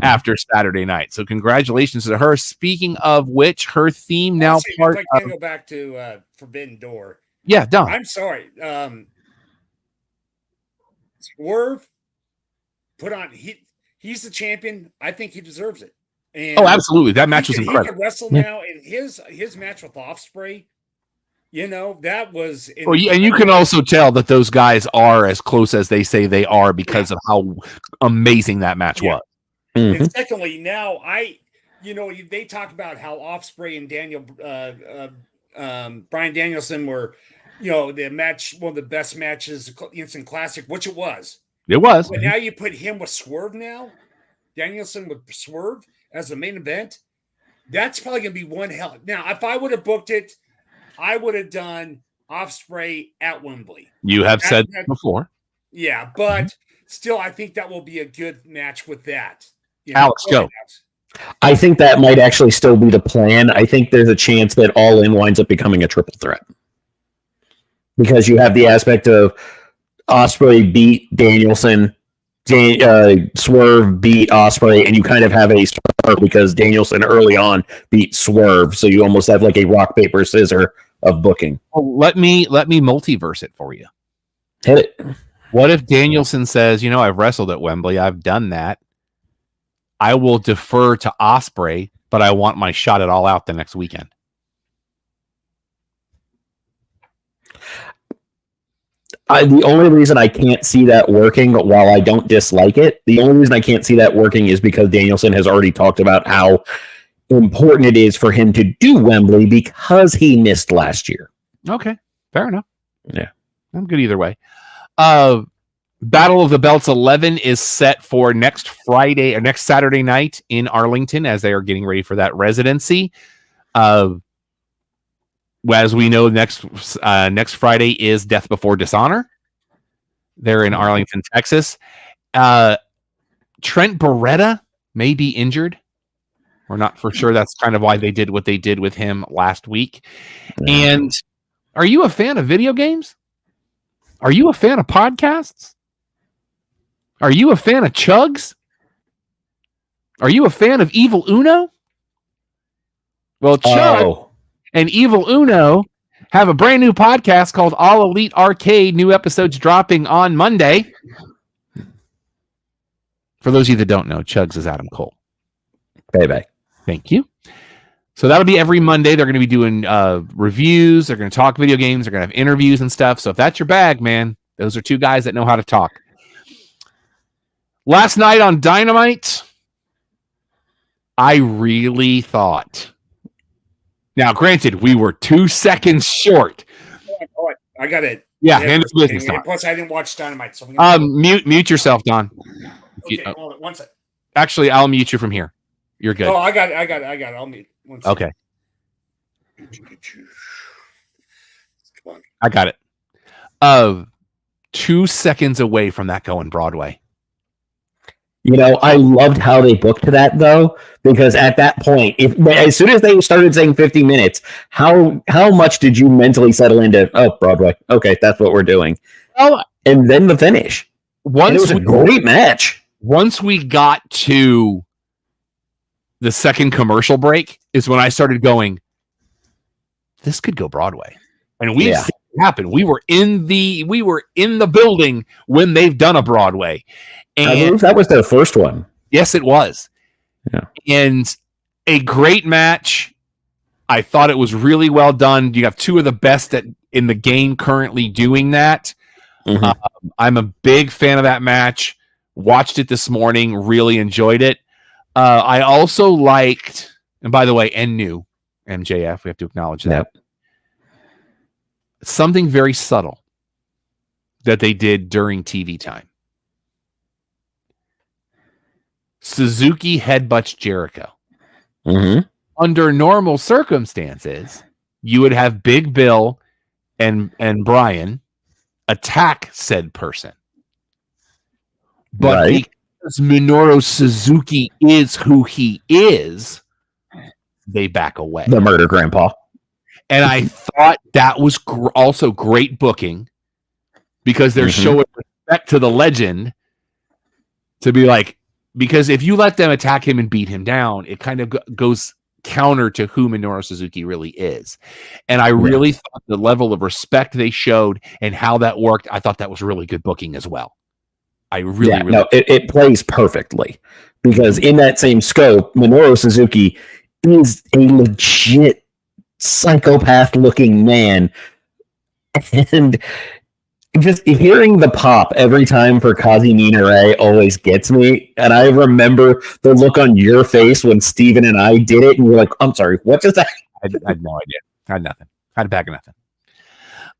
after Saturday night. So congratulations to her. Speaking of which, her theme now part if I can go back to Forbidden Door. Yeah, done. I'm sorry. Swerve put on he's the champion. I think he deserves it. And absolutely. That match was incredible. He can wrestle now, and his match with Ospreay, that was. And you can also tell that those guys are as close as they say they are because of how amazing that match was. Mm-hmm. And secondly, now they talk about how Ospreay and Bryan Danielson were, the match, one of the best matches, Instant Classic, which it was. It was. But now you put him with Swerve now, Danielson with Swerve as the main event. That's probably going to be one hell. Now, if I would have booked it, I would have done Ospreay at Wembley. You have said before. Yeah, but still, I think that will be a good match with that. Alex, go. I think that might actually still be the plan. I think there's a chance that All In winds up becoming a triple threat. Because you have the aspect of Ospreay beat Danielson, Swerve beat Ospreay, and you kind of have a start because Danielson early on beat Swerve, so you almost have like a rock, paper, scissor of booking. Well, let me multiverse it for you. Hit it. What if Danielson says, I've wrestled at Wembley, I've done that. I will defer to Ospreay, but I want my shot at All Out the next weekend. The only reason I can't see that working, while I don't dislike it, the only reason I can't see that working is because Danielson has already talked about how important it is for him to do Wembley because he missed last year. Okay, fair enough. Yeah. I'm good either way. Battle of the Belts 11 is set for next Saturday night in Arlington as they are getting ready for that residency. As we know, next Friday is Death Before Dishonor. They're in Arlington, Texas. Trent Beretta may be injured. We're not for sure. That's kind of why they did what they did with him last week. And are you a fan of video games? Are you a fan of podcasts? Are you a fan of Chugs? Are you a fan of Evil Uno? Well, Chug and Evil Uno have a brand new podcast called All Elite Arcade. New episodes dropping on Monday. For those of you that don't know, Chugs is Adam Cole. Bye-bye. Thank you. So that'll be every Monday. They're going to be doing reviews. They're going to talk video games. They're going to have interviews and stuff. So if that's your bag, man, those are two guys that know how to talk. Last night on Dynamite, I really thought. Now, granted, we were 2 seconds short. I got it. Yeah, hand it business. Plus, I didn't watch Dynamite. So mute yourself, Don. Okay, hold on, one second. Actually, I'll mute you from here. You're good. Oh, I got it. I'll mute. One second. Okay. Come on. I got it. 2 seconds away from that going Broadway. I loved how they booked that, though, because at that point, as soon as they started saying 50 minutes, how much did you mentally settle into, Broadway? Okay, that's what we're doing. Well, and then the finish. It was a great match. Once we got to the second commercial break is when I started going, this could go Broadway. And we've seen it happen. We were in the building when they've done a Broadway. And I believe that was their first one. Yes, it was. Yeah. And a great match. I thought it was really well done. You have two of the best in the game currently doing that. Mm-hmm. I'm a big fan of that match. Watched it this morning, really enjoyed it. I also liked, and by the way, and new MJF, we have to acknowledge that. Yep. Something very subtle that they did during TV time. Suzuki headbutts Jericho. Mm-hmm. Under normal circumstances, you would have Big Bill and Brian attack said person. But because Minoru Suzuki is who he is, they back away. The murder grandpa. And I thought that was also great booking because they're showing respect to the legend to be like, because if you let them attack him and beat him down, it kind of goes counter to who Minoru Suzuki really is. And I really thought the level of respect they showed and how that worked, I thought that was really good booking as well. I really it plays perfectly because in that same scope, Minoru Suzuki is a legit psychopath looking man, and just hearing the pop every time for Kazi Minaray always gets me. And I remember the look on your face when Steven and I did it, and you're like, I'm sorry, what just that? I had no idea. I had nothing. I had a bag of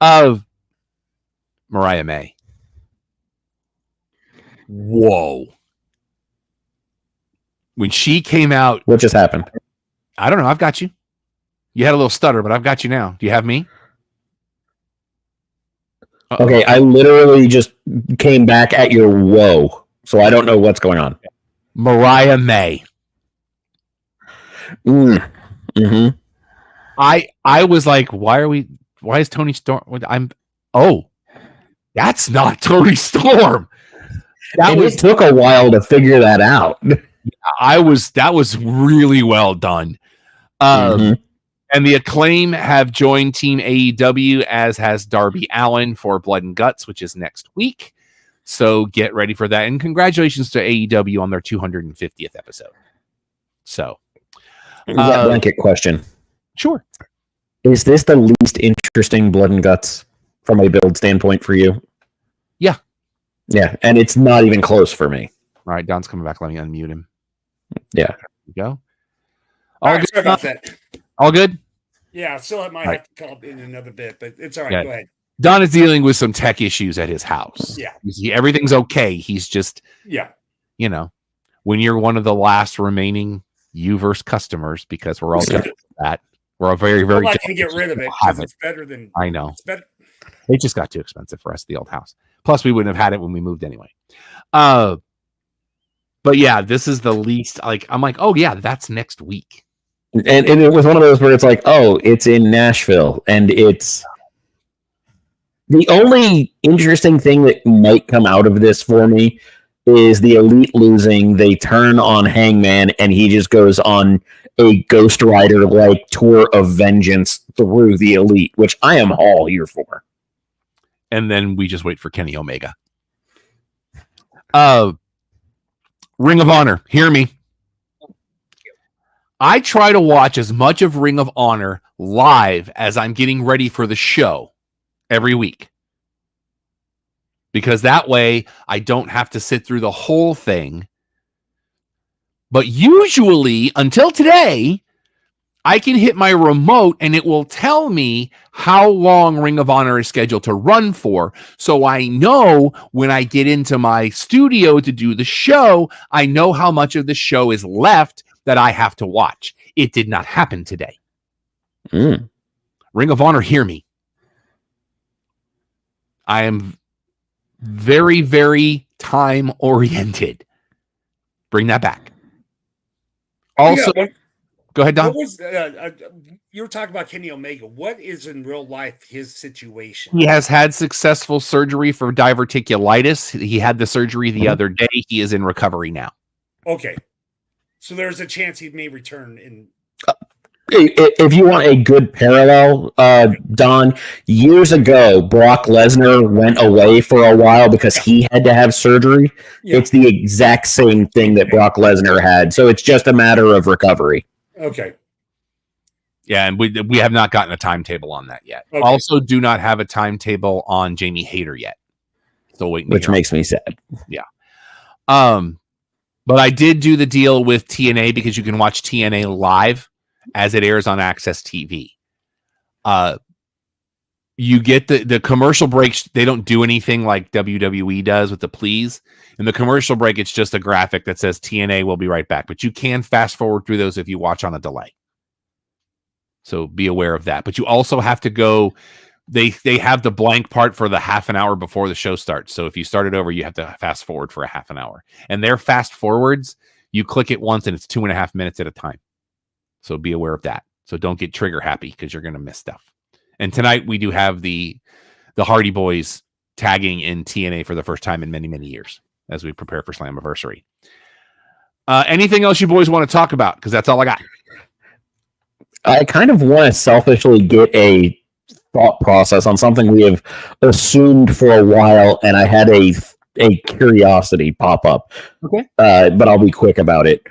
nothing. Mariah May. Whoa. When she came out, What just happened? I don't know. I've got you. You had a little stutter, but I've got you now. Do you have me? Uh-oh. Okay, I literally just came back at your whoa, so I don't know what's going on. Mariah May. Mm-hmm. I was like, why is Tony Storm? That's not Tony Storm. It took a while to figure that out. That was really well done. And the Acclaim have joined Team AEW, as has Darby Allin for Blood and Guts, which is next week. So get ready for that. And congratulations to AEW on their 250th episode. So, blanket question. Sure. Is this the least interesting Blood and Guts from a build standpoint for you? Yeah. Yeah, and it's not even close for me. All right, Don's coming back. Let me unmute him. Yeah. There we go. All right, sorry about that. All good? Yeah, still might have to call in another bit, but it's all right. Go ahead. Don is dealing with some tech issues at his house. Yeah. Everything's okay. He's just, when you're one of the last remaining Uverse customers, because we're all good at that. We're a very, very I can get rid of it because it's better than. I know. It's better. It just got too expensive for us, the old house. Plus, we wouldn't have had it when we moved anyway. But yeah, this is the least. I'm like, oh yeah, that's next week. And it was one of those where it's like, oh, it's in Nashville, and it's the only interesting thing that might come out of this for me is the Elite losing. They turn on Hangman, and he just goes on a Ghost Rider like tour of vengeance through the Elite, which I am all here for. And then we just wait for Kenny Omega. Ring of Honor, hear me. I try to watch as much of Ring of Honor live as I'm getting ready for the show every week. Because that way I don't have to sit through the whole thing. But usually, until today, I can hit my remote and it will tell me how long Ring of Honor is scheduled to run for. So I know when I get into my studio to do the show, I know how much of the show is left that I have to watch. It did not happen today. Ring of Honor, hear me. I am very, very time oriented. Bring that back. Also, go ahead, Don. What was you were talking about Kenny Omega? What is in real life his situation? He has had successful surgery for diverticulitis. He had the surgery the other day. He is in recovery now. Okay, so there's a chance he may return in. If you want a good parallel, Don, years ago, Brock Lesnar went away for a while because he had to have surgery. Yeah. It's the exact same thing that Brock Lesnar had. So it's just a matter of recovery. Okay. Yeah, and we have not gotten a timetable on that yet. Okay. Also, do not have a timetable on Jamie Hayter yet. Still waiting. Which makes me sad. Yeah. But I did do the deal with TNA because you can watch TNA live as it airs on Access TV. You get the commercial breaks. They don't do anything like WWE does with the please. In the commercial break, it's just a graphic that says TNA will be right back. But you can fast forward through those if you watch on a delay. So be aware of that. But you also have to go. They have the blank part for the half an hour before the show starts. So if you start it over, you have to fast forward for a half an hour. And their fast forwards, you click it once and it's 2.5 minutes at a time. So be aware of that. So don't get trigger happy because you're going to miss stuff. And tonight we do have the Hardy Boys tagging in TNA for the first time in many, many years as we prepare for Slammiversary. Anything else you boys want to talk about? Because that's all I got. I kind of want to selfishly get a thought process on something we have assumed for a while, and I had a curiosity pop up. Okay. But I'll be quick about it.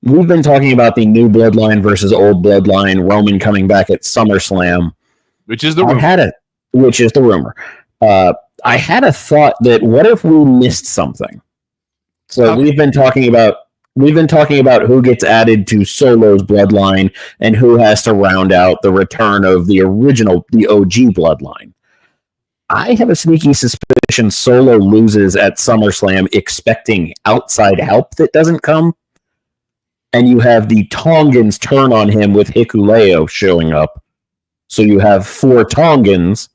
We've been talking about the new bloodline versus old bloodline, Roman coming back at SummerSlam. Which is the rumor. Which is the rumor. I had a thought that what if we missed something? So we've been talking about who gets added to Solo's bloodline and who has to round out the return of the OG bloodline. I have a sneaky suspicion Solo loses at SummerSlam expecting outside help that doesn't come. And you have the Tongans turn on him with Hikuleo showing up. So you have 4 Tongans.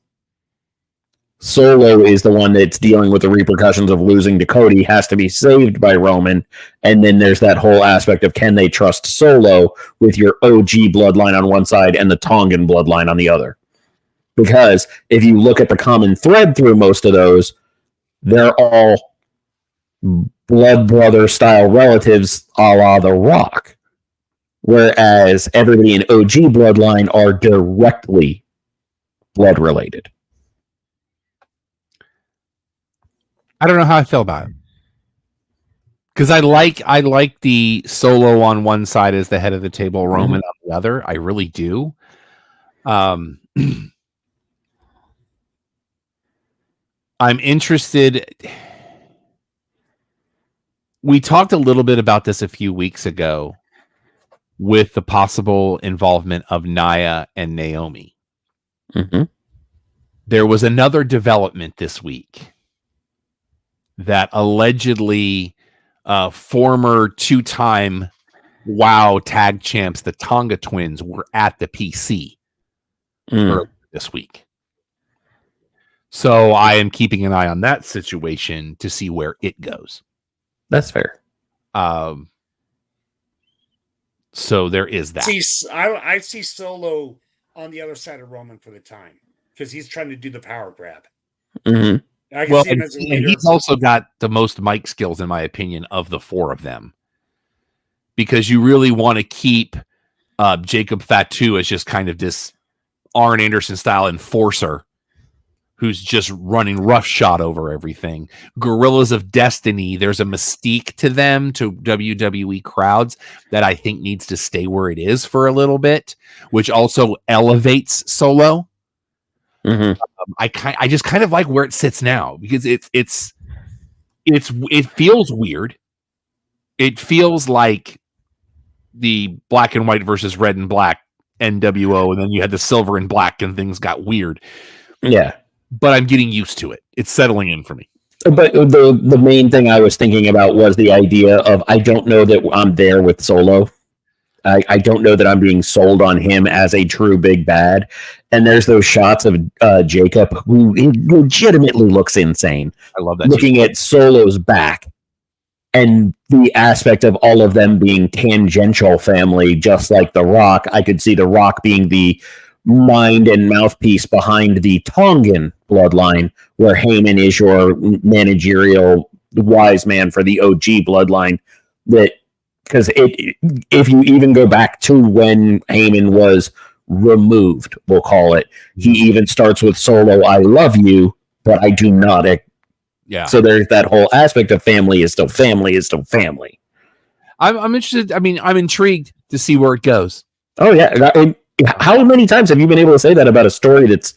Solo is the one that's dealing with the repercussions of losing to Cody, has to be saved by Roman. And then there's that whole aspect of can they trust Solo with your OG bloodline on one side and the Tongan bloodline on the other? Because if you look at the common thread through most of those, they're all blood brother style relatives a la The Rock. Whereas everybody in OG bloodline are directly blood related. I don't know how I feel about it. Because I like the Solo on one side as the head of the table, Roman on the other. I really do. I'm interested. We talked a little bit about this a few weeks ago with the possible involvement of Nia and Naomi. Mm-hmm. There was another development this week that allegedly former 2-time WoW tag champs, the Tonga twins, were at the PC earlier this week. So I am keeping an eye on that situation to see where it goes. That's fair. So there is that. I see Solo on the other side of Roman for the time because he's trying to do the power grab. Mm-hmm. Well, and he's also got the most mic skills, in my opinion, of the 4 of them. Because you really want to keep Jacob Fatu as just kind of this Arn Anderson style enforcer who's just running roughshod over everything. Gorillas of Destiny, there's a mystique to them, to WWE crowds, that I think needs to stay where it is for a little bit, which also elevates Solo. Mm-hmm. I just kind of like where it sits now because it feels weird. It feels like the black and white versus red and black NWO, and then you had the silver and black, and things got weird. Yeah, but I'm getting used to it. It's settling in for me. But the main thing I was thinking about was the idea of I don't know that I'm there with Solo. I don't know that I'm being sold on him as a true big bad. And there's those shots of Jacob, who legitimately looks insane. I love that. Looking at Solo's back and the aspect of all of them being tangential family, just like The Rock. I could see The Rock being the mind and mouthpiece behind the Tongan bloodline, where Heyman is your managerial wise man for the OG bloodline. Because if you even go back to when Heyman was removed, we'll call it, he even starts with Solo, I love you, but I do not. Yeah. So there's that whole aspect of family is still family is still family. I'm interested. I mean, I'm intrigued to see where it goes. Oh, yeah. How many times have you been able to say that about a story that's,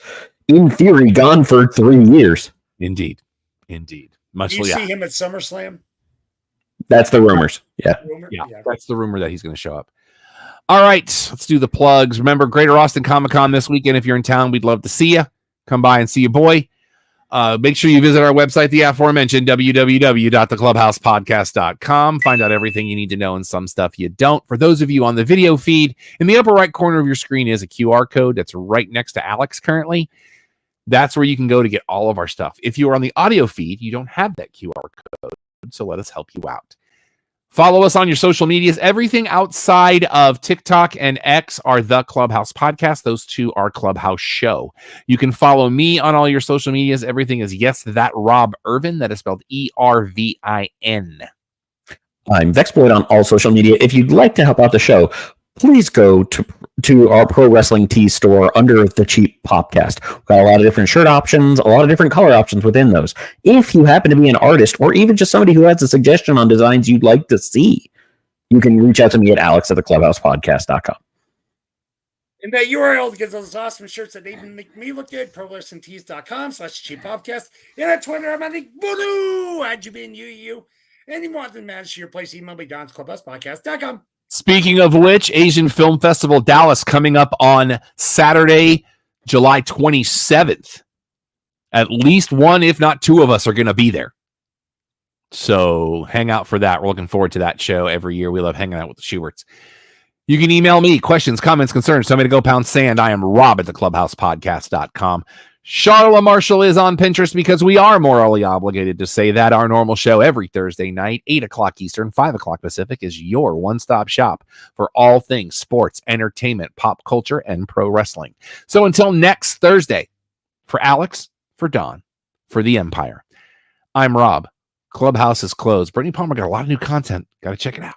in theory, gone for 3 years? Indeed. Do you see him at SummerSlam? That's the rumors. Yeah. Yeah, that's the rumor that he's going to show up. All right, let's do the plugs. Remember, Greater Austin Comic Con this weekend. If you're in town, we'd love to see you. Come by and see your boy. Make sure you visit our website, the aforementioned www.theclubhousepodcast.com. Find out everything you need to know and some stuff you don't. For those of you on the video feed, in the upper right corner of your screen is a QR code that's right next to Alex currently. That's where you can go to get all of our stuff. If you are on the audio feed, you don't have that QR code, so let us help you out. Follow us on your social medias. Everything outside of TikTok and X are The Clubhouse Podcast. Those two are Clubhouse Show. You can follow me on all your social medias. Everything is Yes That Rob Irvin. That is spelled ERVIN. I'm Vexploit on all social media. If you'd like to help out the show, please go to our Pro Wrestling Tees store under the Cheap Popcast. We've got a lot of different shirt options, a lot of different color options within those. If you happen to be an artist or even just somebody who has a suggestion on designs you'd like to see, you can reach out to me at alex@theclubhousepodcast.com. And that URL to get those awesome shirts that even make me look good, prowrestlingtees.com/cheappopcast. And at Twitter, I'm at Voodoo. How'd you been, you? And you want to manage your place, email me, Don'sClubhousePodcast.com. Speaking of which, Asian Film Festival Dallas coming up on Saturday, July 27th. At least one, if not two of us are going to be there. So hang out for that. We're looking forward to that show every year. We love hanging out with the Schuberts. You can email me questions, comments, concerns. Tell me to go pound sand. I am Rob at theclubhousepodcast.com. Charla Marshall is on Pinterest because we are morally obligated to say that. Our normal show every Thursday night, 8 o'clock Eastern, 5 o'clock Pacific, is your one-stop shop for all things sports, entertainment, pop culture, and pro wrestling. So until next Thursday, for Alex, for Don, for the Empire, I'm Rob. Clubhouse is closed. Brittany Palmer got a lot of new content. Got to check it out.